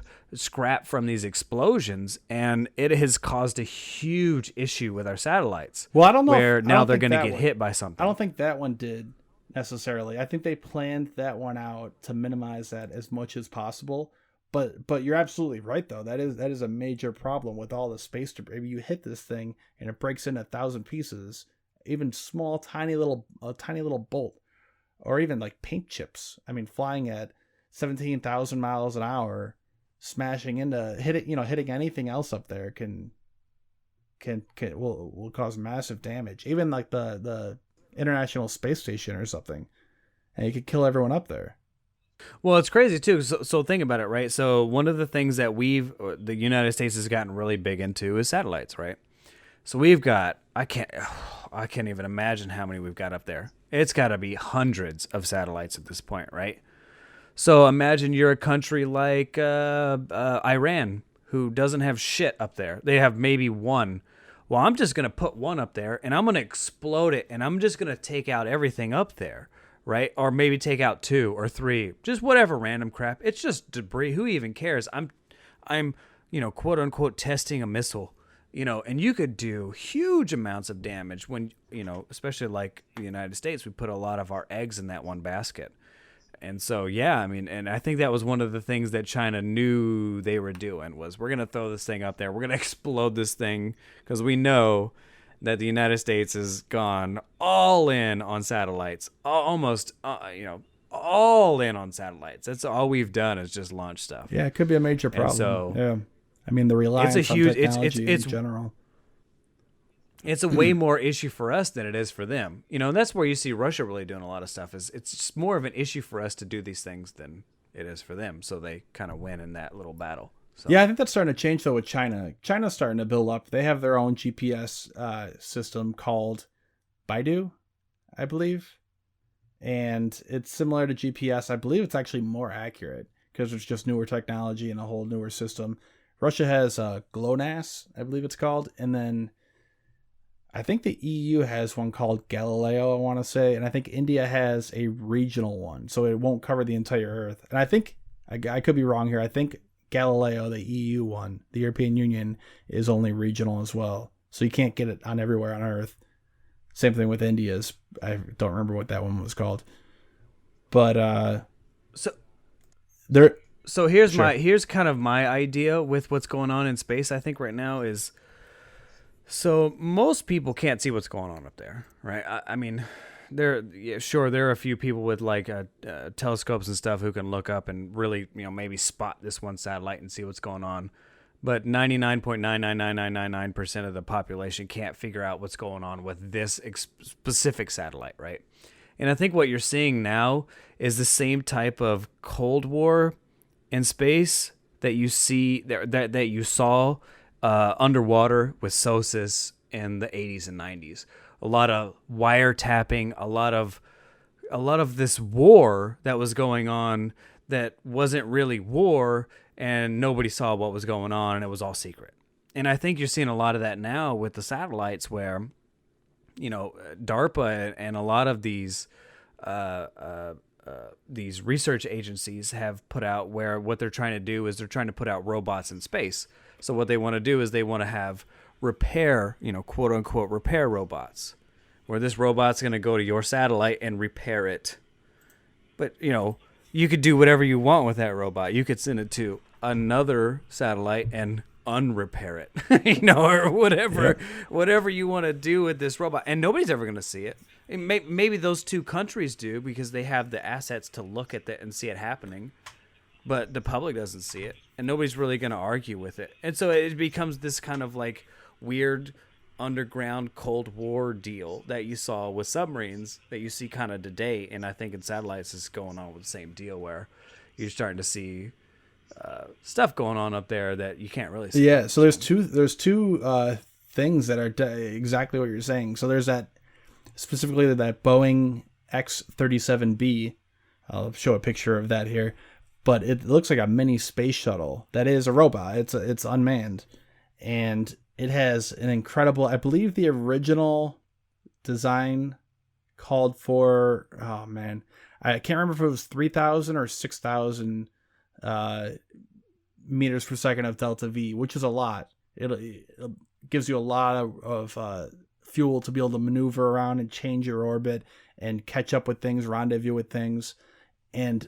from these explosions, and it has caused a huge issue with our satellites. Well, I don't know where now they're going to get hit by something. I don't think that one did necessarily. I think they planned that one out to minimize that as much as possible. But you're absolutely right though. That is a major problem with all the space debris. You hit this thing and it breaks into 1,000 pieces, even small, tiny little bolt, or even like paint chips. I mean, flying at 17,000 miles an hour, smashing into hitting anything else up there will cause massive damage. Even like the International Space Station or something, and you could kill everyone up there. Well, it's crazy too. So think about it, right? So one of the things that the United States has gotten really big into is satellites, right? So we've got, I can't even imagine how many we've got up there. It's got to be hundreds of satellites at this point, right? So imagine you're a country like Iran, who doesn't have shit up there. They have maybe one. Well, I'm just going to put one up there, and I'm going to explode it, and I'm just going to take out everything up there, right? Or maybe take out 2 or 3, just whatever random crap. It's just debris. Who even cares? I'm quote unquote testing a missile, and you could do huge amounts of damage when, especially like the United States, we put a lot of our eggs in that one basket. And so, yeah, I mean, and I think that was one of the things that China knew they were doing was we're going to throw this thing up there. We're going to explode this thing because we know that the United States has gone all in on satellites, almost, all in on satellites. That's all we've done is just launch stuff. Yeah, it could be a major problem. And so, yeah, I mean, the reliance on technology in general. It's a way more issue for us than it is for them. And that's where you see Russia really doing a lot of stuff. It's just more of an issue for us to do these things than it is for them. So they kind of win in that little battle. So. Yeah, I think that's starting to change, though, with China. China's starting to build up. They have their own GPS system called Baidu, I believe. And it's similar to GPS. I believe it's actually more accurate because it's just newer technology and a whole newer system. Russia has GLONASS, I believe it's called. And then I think the EU has one called Galileo, I want to say. And I think India has a regional one, so it won't cover the entire Earth. And I think, I could be wrong here, I think Galileo, the EU one, the European Union, is only regional as well. so you can't get it on everywhere on Earth. Same thing with India's. I don't remember what that one was called, but So there. so here's Sure. here's kind of my idea with what's going on in space. I think right now is, so most people can't see what's going on up there, right? I mean, sure, there are a few people with like telescopes and stuff who can look up and really, maybe spot this one satellite and see what's going on. But 99.99999% of the population can't figure out what's going on with this specific satellite, right? And I think what you're seeing now is the same type of Cold War in space that you see that you saw underwater with SOSUS in the 80s and 90s. A lot of wiretapping, a lot of this war that was going on that wasn't really war, and nobody saw what was going on, and it was all secret. And I think you're seeing a lot of that now with the satellites, where DARPA and a lot of these research agencies have put out, where what they're trying to do is they're trying to put out robots in space. So what they want to do is they want to have repair, quote unquote, repair robots, where this robot's going to go to your satellite and repair it. But, you could do whatever you want with that robot. You could send it to another satellite and unrepair it, or whatever you want to do with this robot. And nobody's ever going to see it. Maybe those two countries do, because they have the assets to look at that and see it happening. But the public doesn't see it, and nobody's really going to argue with it. And so it becomes this kind of like weird underground Cold War deal that you saw with submarines that you see kind of today. And I think in satellites is going on with the same deal, where you're starting to see stuff going on up there that you can't really see. Yeah, so there's two things that are exactly what you're saying. So there's that, specifically that Boeing X-37B. I'll show a picture of that here, but it looks like a mini space shuttle that is a robot. It's unmanned, and it has an incredible, I believe the original design called for, oh man, I can't remember if it was 3,000 or 6,000 meters per second of delta V, which is a lot. It gives you a lot of fuel to be able to maneuver around and change your orbit and catch up with things, rendezvous with things. And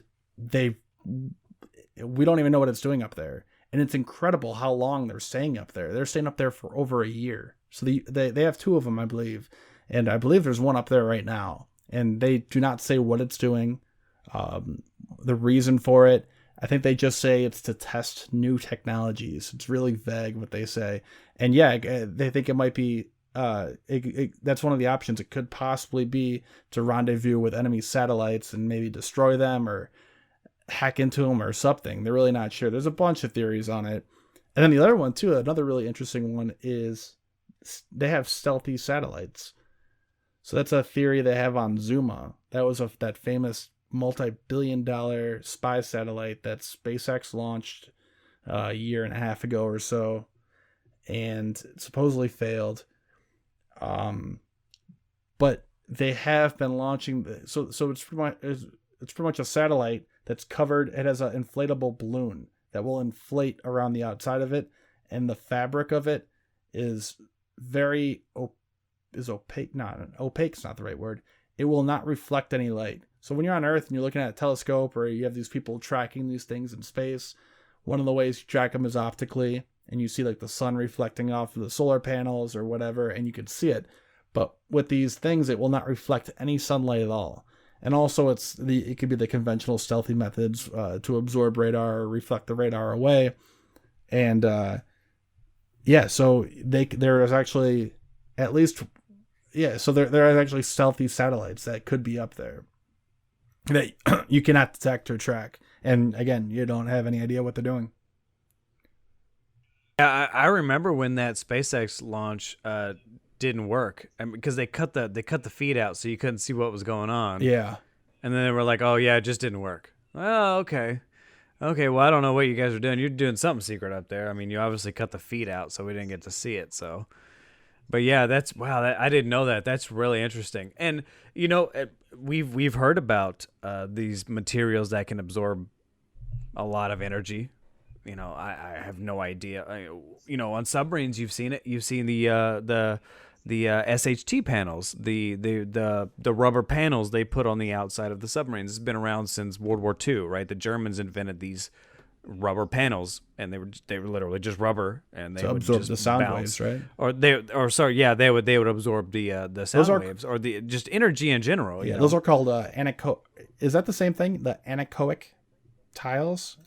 we don't even know what it's doing up there. And it's incredible how long they're staying up there. They're staying up there for over a year. So they have two of them, I believe. And I believe there's one up there right now. And they do not say what it's doing, the reason for it. I think they just say it's to test new technologies. It's really vague what they say. And yeah, they think it might be, that's one of the options. It could possibly be to rendezvous with enemy satellites and maybe destroy them or hack into them or something. They're really not sure. There's a bunch of theories on it. And then the other one too, another really interesting one, is they have stealthy satellites. So that's a theory they have on Zuma. That was that famous multi-billion-dollar spy satellite that SpaceX launched a year and a half ago or so, and supposedly failed. But they have been launching. So it's pretty much a satellite that's covered. It has an inflatable balloon that will inflate around the outside of it, and the fabric of it is very opaque. Not opaque's not the right word. It will not reflect any light. So when you're on Earth and you're looking at a telescope, or you have these people tracking these things in space, one of the ways you track them is optically, and you see like the sun reflecting off of the solar panels or whatever, and you can see it. But with these things, it will not reflect any sunlight at all. And also it could be the conventional stealthy methods to absorb radar or reflect the radar away. And so there is actually at least, so there are actually stealthy satellites that could be up there that you cannot detect or track. And again, you don't have any idea what they're doing. Yeah, I remember when that SpaceX launch didn't work, because they cut the feed out so you couldn't see what was going on. Yeah. And then they were like, "Oh yeah, it just didn't work." Oh, okay. Okay, well, I don't know what you guys are doing. You're doing something secret up there. I mean, you obviously cut the feed out, so we didn't get to see it. So, but yeah, I didn't know that. That's really interesting. And we've heard about these materials that can absorb a lot of energy, I have no idea. On submarines, you've seen it. You've seen the SHT panels, the rubber panels they put on the outside of the submarines. It's been around since World War II, right? The Germans invented these rubber panels, and they were literally just rubber, and they To would absorb just the sound bounce. waves, right? They would absorb the sound waves or the just energy in general. Yeah, those are called anechoic. Is that the same thing? The anechoic tiles?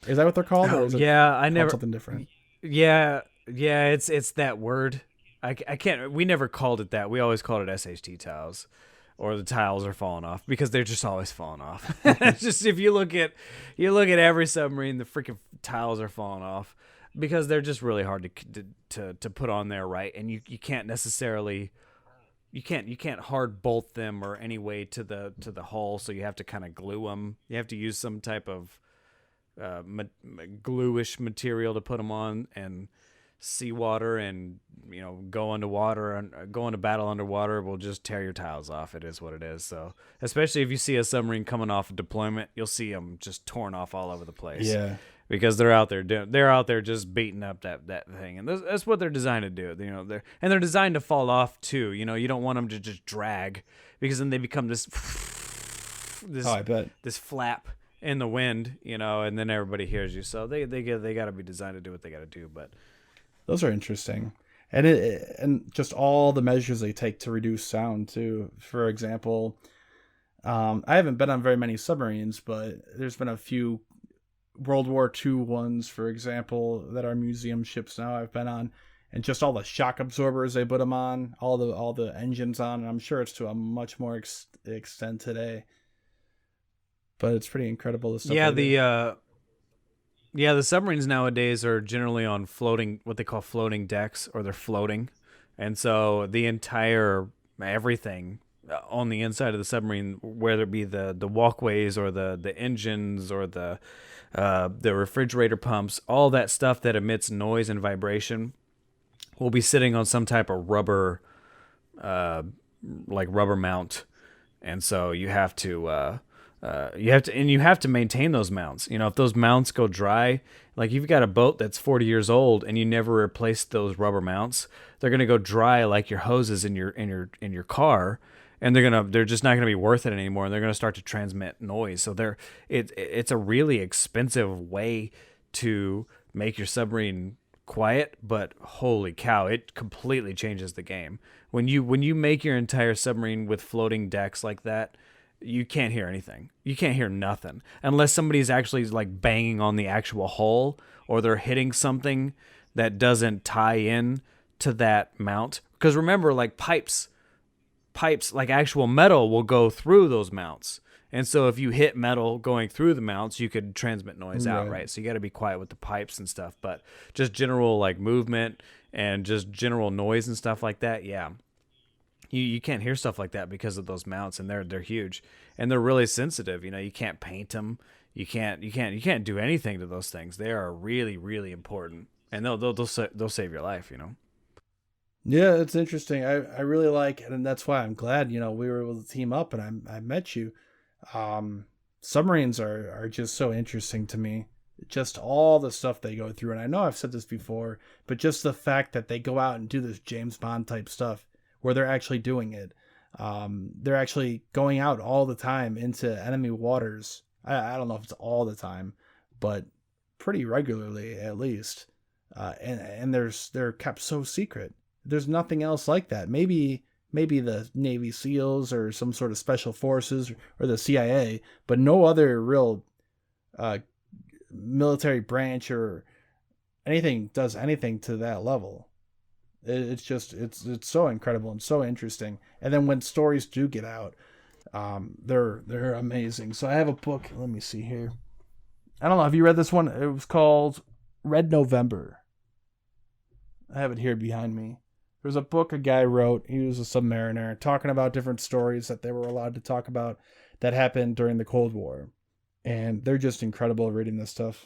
Is that what they're called? Or is it I never something different. Yeah, it's that word. I can't. We never called it that. We always called it SHT tiles, or the tiles are falling off because they're just always falling off. It's just if you look at every submarine, the freaking tiles are falling off because they're just really hard to put on there right, and you can't necessarily. You can't hard bolt them or any way to the hull, so you have to kind of glue them. You have to use some type of gluish material to put them on, and seawater and go underwater and go into battle underwater will just tear your tiles off. It is what it is. So especially if you see a submarine coming off of deployment, you'll see them just torn off all over the place. Yeah, because they're out there just beating up that thing, and that's what they're designed to do. They're designed to fall off too. You don't want them to just drag, because then they become this I bet. this flap in the wind, and then everybody hears you. So they got to be designed to do what they got to do. But those are interesting, and just all the measures they take to reduce sound too. For example, I haven't been on very many submarines, but there's been a few World War II ones, for example, that are museum ships now I've been on, and just all the shock absorbers they put them on, all the engines on. And I'm sure it's to a much more extent today, but it's pretty incredible. The stuff the submarines nowadays are generally on what they call floating decks, or they're floating, and so the entire everything on the inside of the submarine, whether it be the walkways or the engines or the refrigerator pumps, all that stuff that emits noise and vibration will be sitting on some type of rubber, like rubber mount, and so you have to maintain those mounts. If those mounts go dry, like you've got a boat that's 40 years old and you never replaced those rubber mounts, they're gonna go dry like your hoses in your car. And they're just not going to be worth it anymore, and they're going to start to transmit noise. So it's a really expensive way to make your submarine quiet, but holy cow, it completely changes the game. When you make your entire submarine with floating decks like that, you can't hear anything. You can't hear nothing unless somebody's actually like banging on the actual hull, or they're hitting something that doesn't tie in to that mount. Because remember, like pipes, like actual metal, will go through those mounts, and so if you hit metal going through the mounts, you could transmit noise out, right? So you got to be quiet with the pipes and stuff, but just general like movement and just general noise and stuff like that, you can't hear stuff like that because of those mounts, and they're huge, and they're really sensitive. You can't paint them, you can't do anything to those things. They are really, really important, and they'll save your life. Yeah, it's interesting. I really like it, and that's why I'm glad, we were able to team up and I met you. Submarines are just so interesting to me. Just all the stuff they go through. And I know I've said this before, but just the fact that they go out and do this James Bond type stuff where they're actually doing it. They're actually going out all the time into enemy waters. I don't know if it's all the time, but pretty regularly at least. And they're kept so secret. There's nothing else like that. Maybe the Navy SEALs or some sort of special forces or the CIA, but no other real military branch or anything does anything to that level. It's so incredible and so interesting. And then when stories do get out, they're amazing. So I have a book. Let me see here. I don't know. Have you read this one? It was called Red November. I have it here behind me. There's a book a guy wrote. He was a submariner talking about different stories that they were allowed to talk about that happened during the Cold War. And they're just incredible reading this stuff.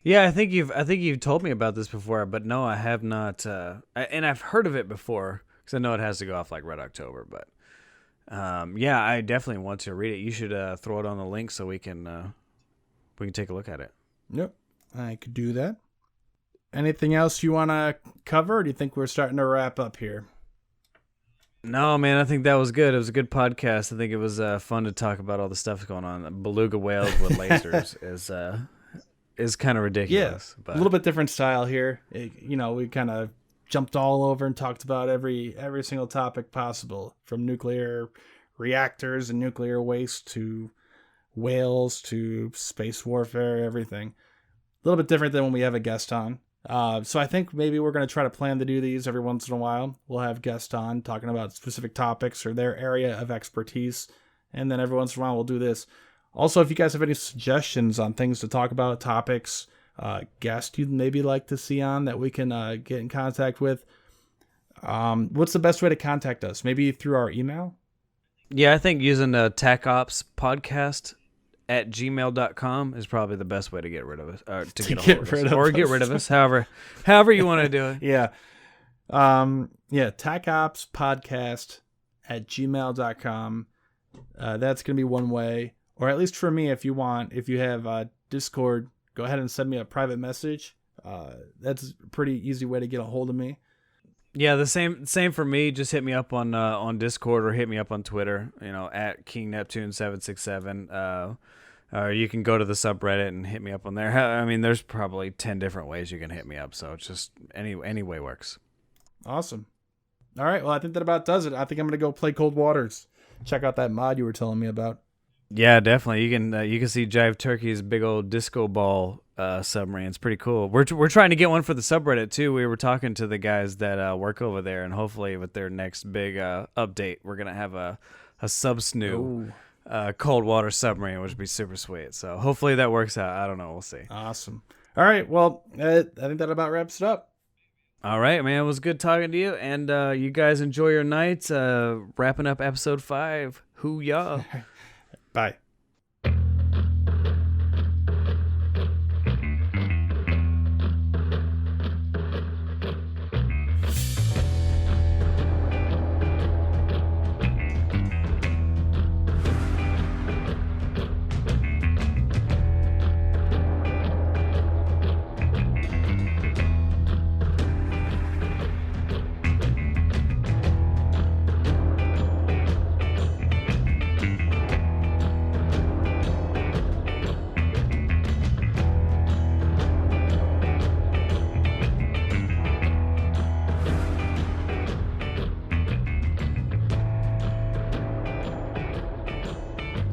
Yeah, I think you've told me about this before, but no, I have not. And I've heard of it before because I know it has to go off like Red October. But yeah, I definitely want to read it. You should throw it on the link so we can take a look at it. Yep. I could do that. Anything else you want to cover, or do you think we're starting to wrap up here? No, man, I think that was good. It was a good podcast. I think it was fun to talk about all the stuff going on. Beluga whales with lasers is kind of ridiculous. Yeah, but a little bit different style here. We kind of jumped all over and talked about every single topic possible, from nuclear reactors and nuclear waste to whales to space warfare, everything. A little bit different than when we have a guest on. So I think maybe we're going to try to plan to do these every once in a while. We'll have guests on talking about specific topics or their area of expertise. And then every once in a while we'll do this. Also, if you guys have any suggestions on things to talk about, topics, guests you'd maybe like to see on that we can get in contact with, what's the best way to contact us? Maybe through our email? Yeah, I think using the TACOPSpodcast@gmail.com is probably the best way to get rid of us, or to get rid of us, however you want to do it. Yeah. TACOPSpodcast@gmail.com. That's going to be one way, or at least for me, if you have Discord, go ahead and send me a private message. That's a pretty easy way to get a hold of me. Yeah, the same for me. Just hit me up on Discord or hit me up on Twitter, at King Neptune 767. Or you can go to the subreddit and hit me up on there. I mean, there's probably 10 different ways you can hit me up, so it's just any way works. Awesome. All right, well, I think that about does it. I think I'm going to go play Cold Waters. Check out that mod you were telling me about. Yeah, definitely. You can see Jive Turkey's big old disco ball submarine. It's pretty cool. We're trying to get one for the subreddit too. We were talking to the guys that work over there, and hopefully with their next big update, we're gonna have a sub-snoo cold water submarine, which would be super sweet. So hopefully that works out. I don't know. We'll see. Awesome. All right. Well, I think that about wraps it up. All right, man. It was good talking to you, and you guys enjoy your night. Wrapping up episode 5. Hoo-yah. Bye.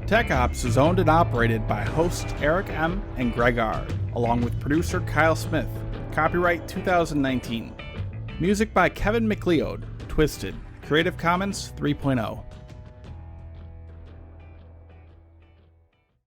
Tech Ops is owned and operated by hosts Eric M. and Greg R., along with producer Kyle Smith. Copyright 2019. Music by Kevin MacLeod, Twisted. Creative Commons 3.0.